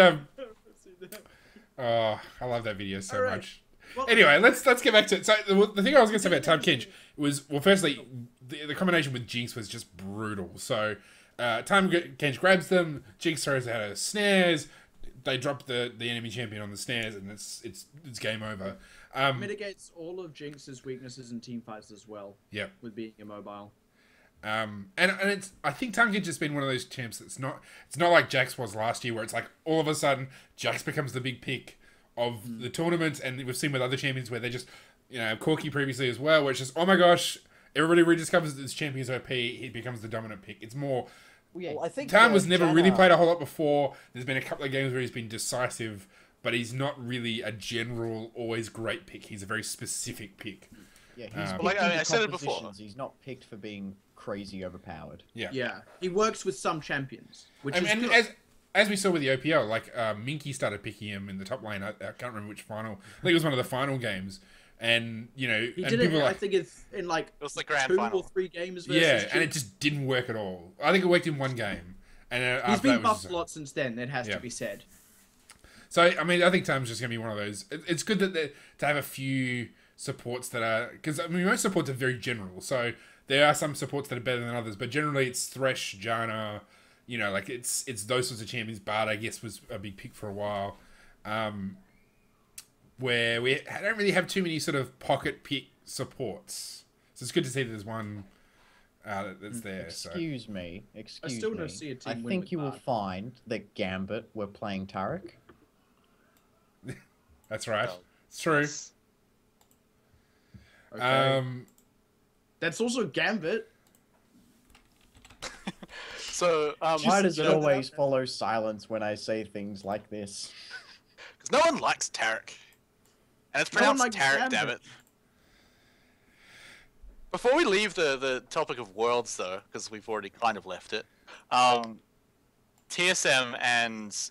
Oh, I love that video so much. Well, Anyway, let's get back to it. So the thing I was going to say about Time Kench was, well, firstly, the combination with Jinx was just brutal. So Time Kench grabs them, Jinx throws out her snares, they drop the enemy champion on the snares, and it's game over. Mitigates all of Jinx's weaknesses in team fights as well. Yeah. With being immobile. And it's, I think Time Kench has been one of those champs that's not like Jax was last year, where it's like all of a sudden Jax becomes the big pick of the tournament, and we've seen with other champions where they just, Corki previously as well, where it's just, oh my gosh, everybody rediscovers that this champion's OP, he becomes the dominant pick. It's more, Well, I think Time was never really Janna- played a whole lot before. There's been a couple of games where he's been decisive, but he's not really a general, always great pick. He's a very specific pick. Yeah, he's picked Like, I mean, into I said it before. compositions. He's not picked for being crazy overpowered. Yeah. Yeah. He works with some champions, which And, is and good. as we saw with the OPL, like Minky started picking him in the top lane. I can't remember which final. I think it was one of the final games, and He and did people it, were I like, think it's in like It was the grand 2 final. or 3 games versus yeah, and it Jinx. just didn't work at all. I think it worked in one game, and He's after been that was buffed a lot since then, it has Yeah. to be said. So I mean, I think Time's just gonna be one of those. It's good that to have a few supports that are, because I mean most supports are very general. So there are some supports that are better than others, but generally it's Thresh, Janna, like it's those sorts of champions. Bard, I guess, was a big pick for a while, where we don't really have too many sort of pocket pick supports. So it's good to see that there's one that's there. Excuse me. I still don't see a team I win think with you will Bard. find that Gambit were playing Tarek. That's right. Well, It's true. Okay. That's also Gambit. So, Why does it know always follow silence when I say things like this? because no one likes Tarek. And it's No one pronounced likes Tarek, Gambit. damn it. Before we leave the topic of worlds, though, because we've already kind of left it, TSM and,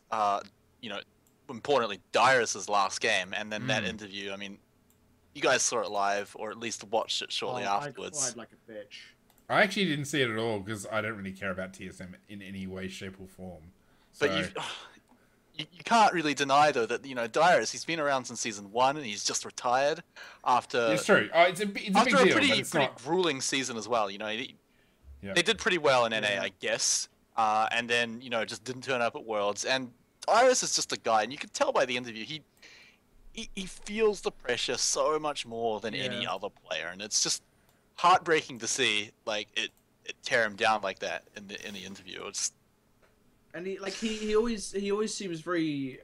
importantly, Dyrus's last game, and then that interview, I mean, you guys saw it live, or at least watched it shortly afterwards. I cried like a bitch. I actually didn't see it at all because I don't really care about TSM in any way, shape, or form. So, But you can't really deny, though, that, Dyrus, he's been around since Season 1, and he's just retired after... it's true. It's a big After deal, a but pretty it's not. grueling season as well, Yeah. They did pretty well in NA, I guess, and then just didn't turn up at Worlds. And Dyrus is just a guy, and you could tell by the interview he feels the pressure so much more than any other player, and it's just heartbreaking to see it tear him down like that in the interview. It's And he always seems very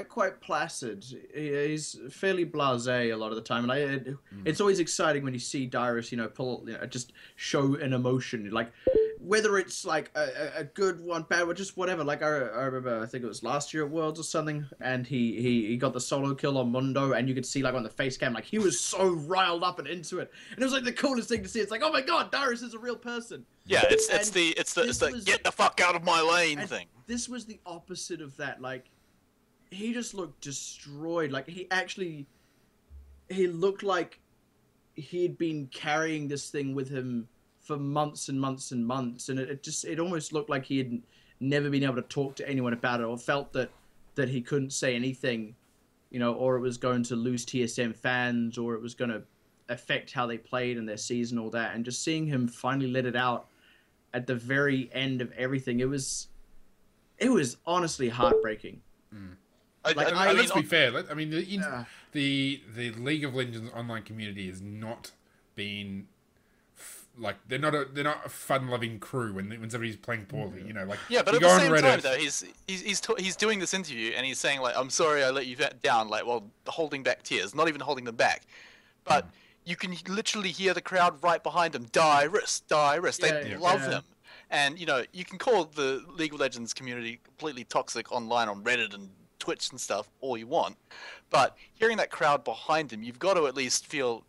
quite placid. He's fairly blasé a lot of the time, and it's always exciting when you see Dyrus, just show an emotion, like whether it's like a good one, bad one, just whatever. Like I remember, I think it was last year at Worlds or something, and he got the solo kill on Mundo, and you could see like on the face cam, like he was so riled up and into it, and it was like the coolest thing to see. It's like, oh my god, Dyrus is a real person. yeah, it's And the this was- get the fuck out of my lane And thing. This was the opposite of that. Like, he just looked destroyed. Like, he looked like he'd been carrying this thing with him for months and months and months. And it almost looked like he had never been able to talk to anyone about it, or felt that he couldn't say anything, or it was going to lose TSM fans, or it was going to affect how they played in their season, all that. And just seeing him finally let it out at the very end of everything, it was honestly heartbreaking. Let's be fair. The League of Legends online community has not been they're not a fun-loving crew when somebody's playing poorly. Yeah, but at the same time though, he's doing this interview and he's saying I'm sorry I let you down. Holding back tears, not even holding them back, but you can literally hear the crowd right behind him. Dyrus. They love him. And you can call the League of Legends community completely toxic online on Reddit and Twitch and stuff all you want, but hearing that crowd behind him, you've got to at least feel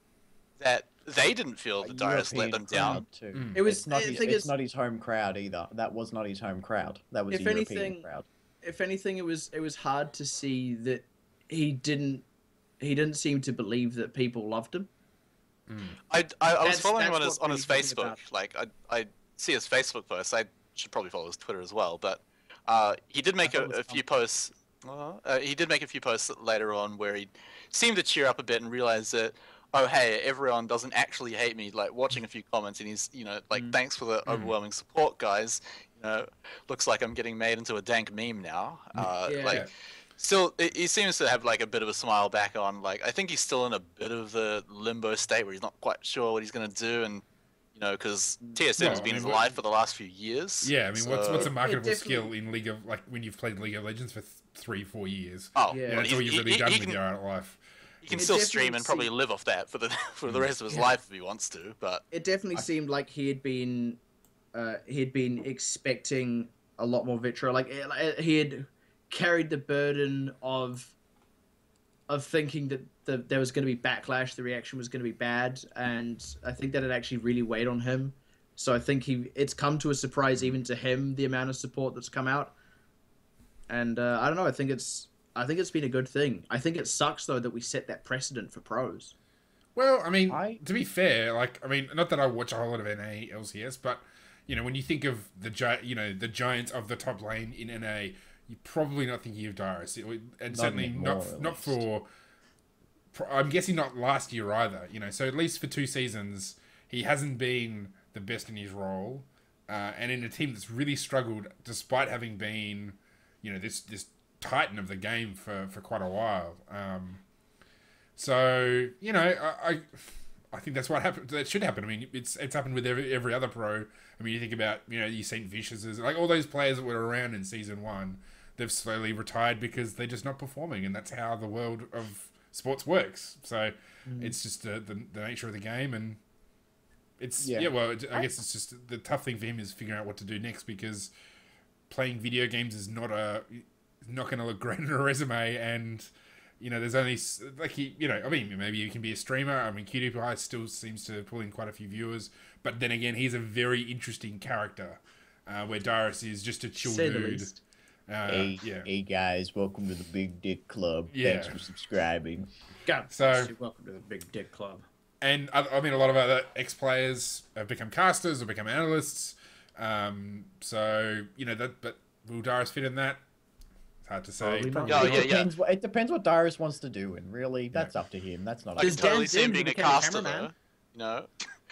that they didn't feel that Dyrus let them down. It's not his home crowd either. That was not his home crowd. That was a European crowd. If anything, it was hard to see that he didn't seem to believe that people loved him. I was following him on his Facebook. I see his Facebook posts. I should probably follow his Twitter as well. But he did make a few posts. He did make a few posts later on where he seemed to cheer up a bit and realize that, oh hey, everyone doesn't actually hate me. Watching a few comments, and he's thanks for the overwhelming support, guys. Looks like I'm getting made into a dank meme now. Still, he seems to have a bit of a smile back on. I think he's still in a bit of a limbo state where he's not quite sure what he's gonna do, and because TSM has been his life for the last few years. Yeah, what's a marketable skill in League of when you've played League of Legends for 3-4 years? Oh, that's all you've really done with your adult life. He can still stream and probably live off that for the rest of his life if he wants to. But it definitely seemed like he had been expecting a lot more vitriol. He had carried the burden of thinking that there was going to be backlash, the reaction was going to be bad, and I think that it actually really weighed on him. So I think it's come to a surprise even to him, the amount of support that's come out. And I don't know. I think it's been a good thing. I think it sucks though that we set that precedent for pros. Well, to be fair, not that I watch a whole lot of NA LCS, but when you think of the giants of the top lane in NA, you're probably not thinking of Dyrus, and certainly not for. I'm guessing not last year either. So at least for 2 seasons, he hasn't been the best in his role, and in a team that's really struggled despite having been, this titan of the game for quite a while. So I think that's what happened. That should happen. It's happened with every other pro. You think about you St. Vicious's, all those players that were around in season 1. They've slowly retired because they're just not performing, and that's how the world of sports works. So it's just the nature of the game, and it's I guess it's just the tough thing for him is figuring out what to do next, because playing video games is not going to look great on a resume, and there's only maybe you can be a streamer. QDPI still seems to pull in quite a few viewers, but then again, he's a very interesting character, where Dyrus is just a chill dude. Hey guys, welcome to the Big Dick Club. Thanks for subscribing. Welcome to the Big Dick Club. And a lot of other ex-players have become casters or become analysts. But will Dyrus fit in that? It's hard to say. It depends what Dyrus wants to do, and really, that's up to him. That's not. I can totally see him being a caster, though.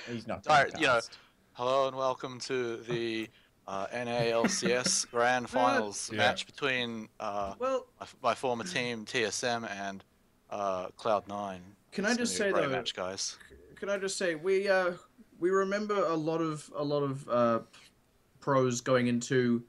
He's not. Hello and welcome to the NALCS Grand Finals match between my former team TSM and Cloud9. Can I just say though, match, guys? Can I just say we remember a lot of pros going into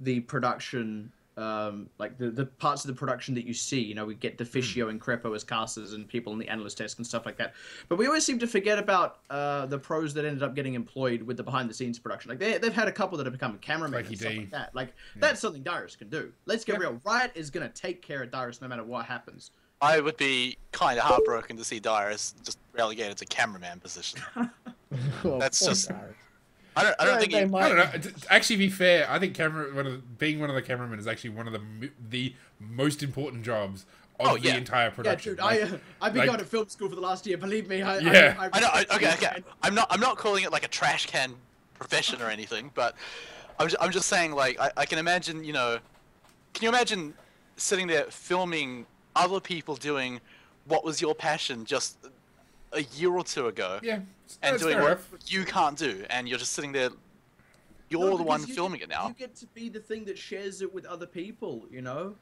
the production, the parts of the production that you see. We get DeFicio and Crepo as casters and people in the analyst desk and stuff like that. But we always seem to forget about the pros that ended up getting employed with the behind-the-scenes production. They've had a couple that have become cameramen and stuff like that. That's something Dyrus can do. Let's get real. Riot is going to take care of Dyrus no matter what happens. I would be kind of heartbroken to see Dyrus just relegated to cameraman position. That's just... I don't think I don't know. Actually, to be fair, I think being one of the cameramen is actually one of the most important jobs of the entire production. Yeah, dude, I've been going to film school for the last year. Believe me, I know. Okay. I'm not calling it like a trash can profession or anything, but I'm just saying, I can imagine, can you imagine sitting there filming other people doing what was your passion just a year or two ago, Yeah, and that's doing fair what enough. you can't do, and you're just sitting there. You're No, the one because filming it now. You get to be the thing that shares it with other people, you know?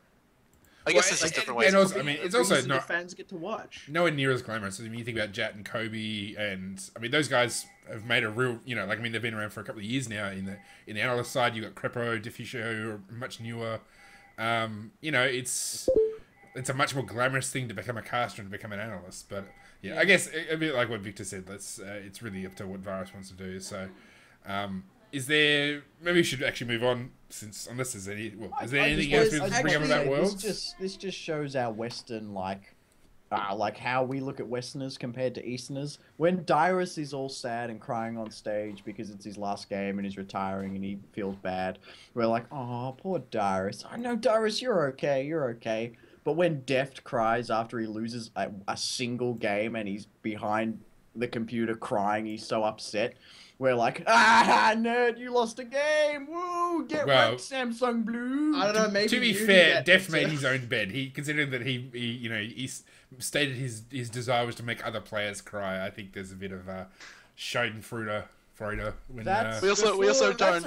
I guess Well, there's just and- different and ways. also- of I mean, doing it. it's also reason not- the fans get to watch. Nowhere near as glamorous. I mean, you think about Jat and Kobe, and I mean, those guys have made a real, like, I mean, they've been around for a couple of years now. In the analyst side, you got Crepo, Diffusio, who are much newer. It's a much more glamorous thing to become a caster and to become an analyst. But yeah, I guess a bit like what Victor said. It's really up to what Varus wants to do. So, is there? Maybe we should actually move on, since unless there's any. Well, is there anything else we bring up about Worlds? This just shows our Western like how we look at Westerners compared to Easterners. When Dyrus is all sad and crying on stage because it's his last game and he's retiring and he feels bad, we're like, oh, poor Dyrus. I know, Dyrus, you're okay. But when Deft cries after he loses a single game and he's behind the computer crying, he's so upset. We're like, nerd, you lost a game. Woo, get wrecked, Samsung Blue. I don't know, maybe To be you do fair, that, Def Victor. made his own bed. He considered that he stated his desire was to make other players cry. I think there's a bit of Schadenfreude when That's We also that's don't-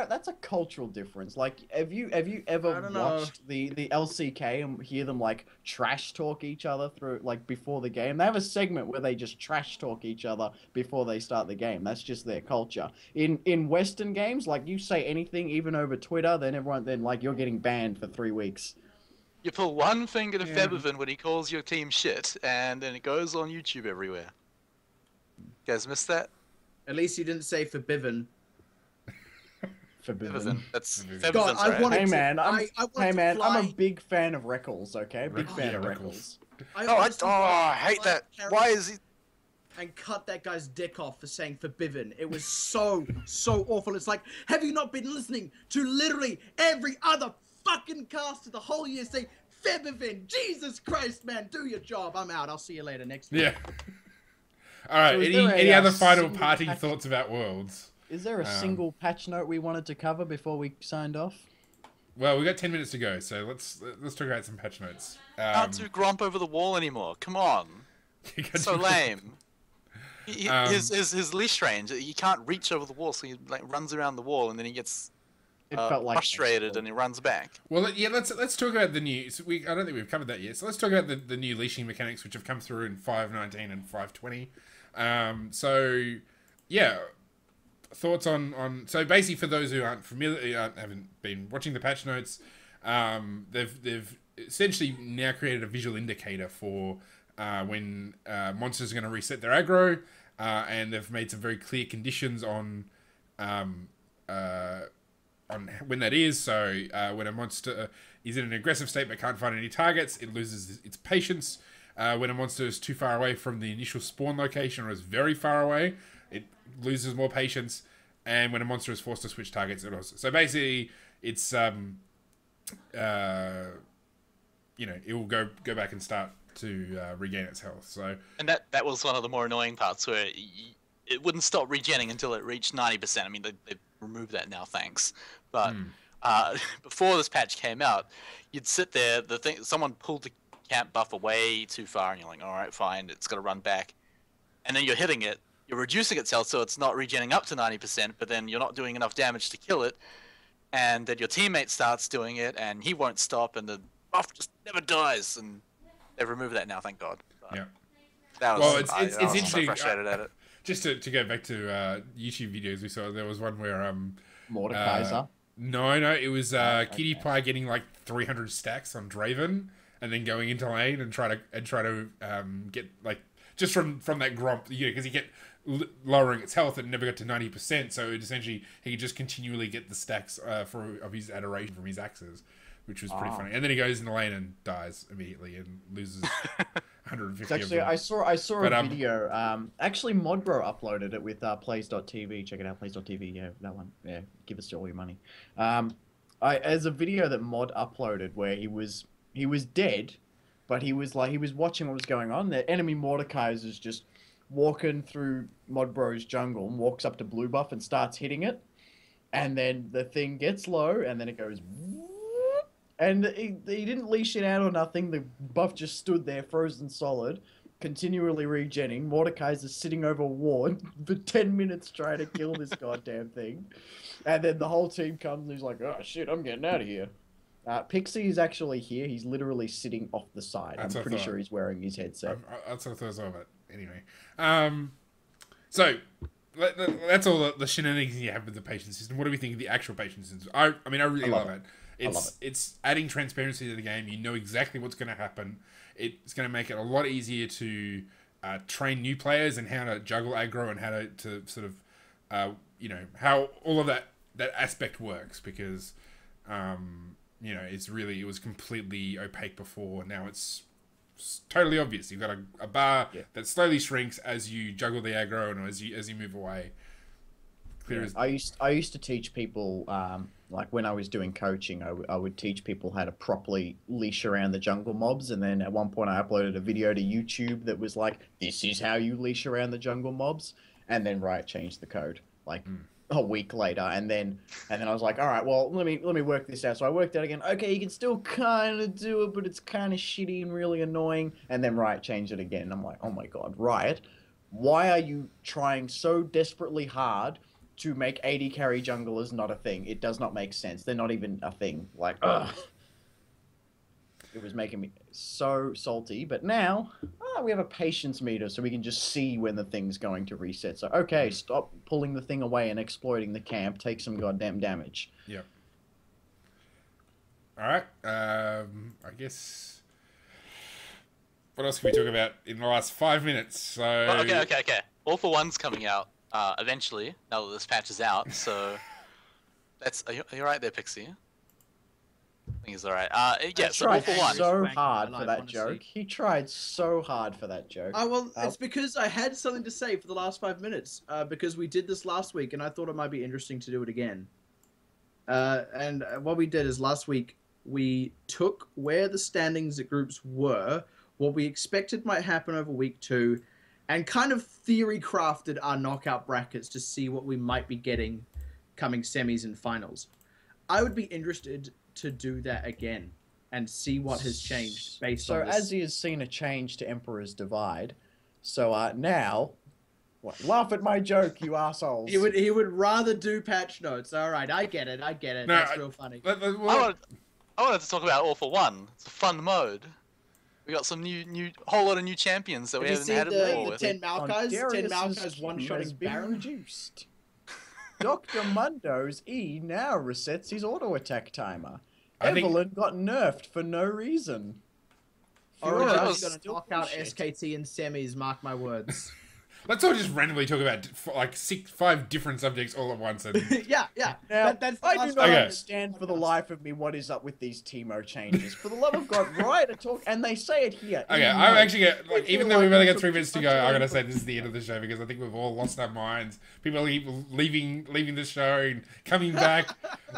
that's a cultural difference. Like, have you ever I don't know. watched the LCK and hear them like trash talk each other through like before the game? They have a segment where they just trash talk each other before they start the game. That's just their culture. In Western games, like, you say anything even over Twitter, then like you're getting banned for 3 weeks. You pull one finger to Febiven when he calls your team shit, and then it goes on YouTube everywhere. You guys missed that? At least you didn't say for Bivin. Febiven. That's Febiven. Febiven's God, I right. wanted Hey to- man, I wanted to I'm a fly- big fan of Reckles. Okay, big Reckles, fan yeah, of Reckles. Reckles. I hate that. Why is he? And cut that guy's dick off for saying forbidden. It was so awful. It's like, have you not been listening to literally every other fucking caster the whole year say Febivin? Jesus Christ, man, do your job. I'm out. I'll see you later next week. Yeah. All right. So is any there any a, other final single parting patch- thoughts about Worlds? Is there a single patch note we wanted to cover before we signed off? Well, we got 10 minutes to go, so let's talk about some patch notes. Can't do Gromp over the wall anymore. Come on. So lame. His leash range, he can't reach over the wall, so he like runs around the wall and then he gets It felt like frustrated and he runs back. Well, yeah, let's talk about the new. So I don't think we've covered that yet. So let's talk about the new leashing mechanics which have come through in 5.19 and 5.20. So yeah, thoughts on. So basically, for those who aren't familiar, haven't been watching the patch notes, they've essentially now created a visual indicator for when monsters are going to reset their aggro, and they've made some very clear conditions on when that is. So when a monster is in an aggressive state but can't find any targets, it loses its patience. When a monster is too far away from the initial spawn location or is very far away, it loses more patience. And when a monster is forced to switch targets, it also. So basically, it's it will go back and start to regain its health. So And that was one of the more annoying parts where it wouldn't stop regenning until it reached 90%. I mean, they've removed that now, thanks. But before this patch came out, you'd sit there, someone pulled the camp buff away too far, and you're like, all right, fine, it's got to run back. And then you're hitting it, you're reducing its health so it's not regenning up to 90%, but then you're not doing enough damage to kill it. And then your teammate starts doing it, and he won't stop, and the buff just never dies. And they've removed that now, thank God. But yeah. that was, Well, it's I was interesting. so frustrated at it. Just to go back to YouTube videos we saw, there was one where Mordekaiser. No, it was Kitty Pie getting like 300 stacks on Draven, and then going into lane and try to get like just from that Gromp, because he kept lowering its health and never got to 90%. So it essentially he could just continually get the stacks of his adoration from his axes, which was pretty funny. And then he goes in the lane and dies immediately and loses 150. Actually, of them. I saw But, a video. Actually, Modbro uploaded it with Plays.tv. Check it out, Plays.tv. Yeah, that one. Yeah, give us all your money. There's a video that Mod uploaded where he was dead, but he was watching what was going on. The enemy Mordekaiser's just walking through Modbro's jungle and walks up to blue buff and starts hitting it, and then the thing gets low and then it goes, And he didn't leash it out or nothing. The buff just stood there, frozen solid, continually regenning. Mordekaiser's sitting over Ward for 10 minutes trying to kill this goddamn thing. And then the whole team comes and he's like, oh shit, I'm getting out of here. Pixie is actually here. He's literally sitting off the side. I'm pretty sure he's wearing his headset. That's what I thought as well, but anyway. So, that's all the shenanigans you have with the patient system. What do we think of the actual patient system? I really love it. It's adding transparency to the game. You know exactly what's going to happen. It's going to make it a lot easier to train new players and how to juggle aggro and how to sort of, how all of that aspect works because, it was completely opaque before. Now it's totally obvious. You've got a bar that slowly shrinks as you juggle the aggro and as you move away. I used to teach people, like when I was doing coaching, I would teach people how to properly leash around the jungle mobs. And then at one point I uploaded a video to YouTube that was like, this is how you leash around the jungle mobs. And then Riot changed the code like a week later. And then I was like, all right, well, let me work this out. So I worked out again. Okay, you can still kind of do it, but it's kind of shitty and really annoying. And then Riot changed it again. And I'm like, oh my God, Riot, why are you trying so desperately hard to make AD carry junglers not a thing? It does not make sense. They're not even a thing. Like, ugh. It was making me so salty. But now, we have a patience meter, so we can just see when the thing's going to reset. So, okay, stop pulling the thing away and exploiting the camp. Take some goddamn damage. Yep. All right. I guess... What else can we talk about in the last 5 minutes? So... Okay. All for One's coming out. Eventually, now that this patch is out, so that's are you right there, Pixie? I think he's alright. So All for One. So hard for that joke. He tried so hard for that joke. Oh well, it's because I had something to say for the last 5 minutes. Because we did this last week, and I thought it might be interesting to do it again. And what we did is last week we took where the standings at groups were, what we expected might happen over week 2. And kind of theory crafted our knockout brackets to see what we might be getting coming semis and finals. I would be interested to do that again and see what has changed based on this. So as he has seen a change to Emperor's Divide, so now, laugh at my joke, you assholes. He would rather do patch notes. All right, I get it. No, that's real funny. I wanted to talk about All for One. It's a fun mode. We got some whole lot of new champions that we haven't had before. The 10 Maokai's one-shotting Baron reduced. Dr. Mundo's E now resets his auto-attack timer. Evelyn got nerfed for no reason. Origin's gonna knock out SKT in semis, mark my words. Let's all just randomly talk about like 5 different subjects all at once. And... yeah. Now, I do not understand for the life of me what is up with these Teemo changes. For the love of God, Riot are talking, and they say it here. Okay, I'm actually even though we've only got 3 minutes to go, I'm gonna say this is the end of the show because I think we've all lost our minds. People keep leaving the show and coming back.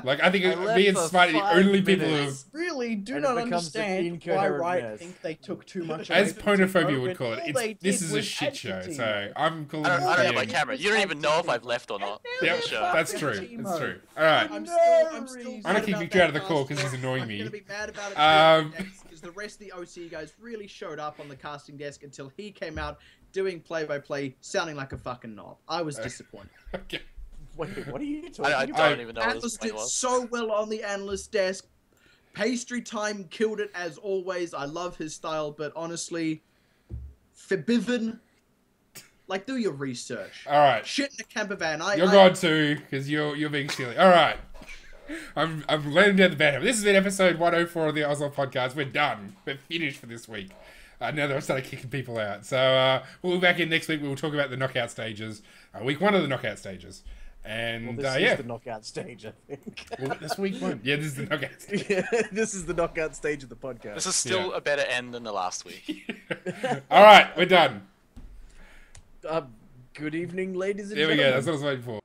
Like I think me and Smarty the only people who really do not understand why Riot think they took too much. As Ponophobia would call it, this is a shit show. So I'm calling. I don't know my camera. You don't even know if I've left or not. Yeah, that's true. That's true. All right. I'm gonna kick you out of the call because he's annoying me. I'm gonna be mad about it because the rest of the OC guys really showed up on the casting desk until he came out doing play-by-play, sounding like a fucking knob. I was disappointed. Okay. Wait, what are you talking about? I don't even know what Atlas this play did was. so well on the analyst desk. Pastry Time killed it as always. I love his style, but honestly, Fibivin, like, do your research. All right. Shit in the camper van. You're going to, because you're being silly. All right. I'm letting down the banner. This has been episode 104 of the OzLoL podcast. We're done. We're finished for this week. Now that I've started kicking people out. So we'll be back in next week. We'll talk about the knockout stages. Week 1 of the knockout stages. And this is the knockout stage, I think. Well, that's week 1. Yeah, this is the knockout stage. Yeah, this is the knockout stage of the podcast. This is still a better end than the last week. All right, we're done. Good evening, ladies and There gentlemen. we go. That's what I was waiting for.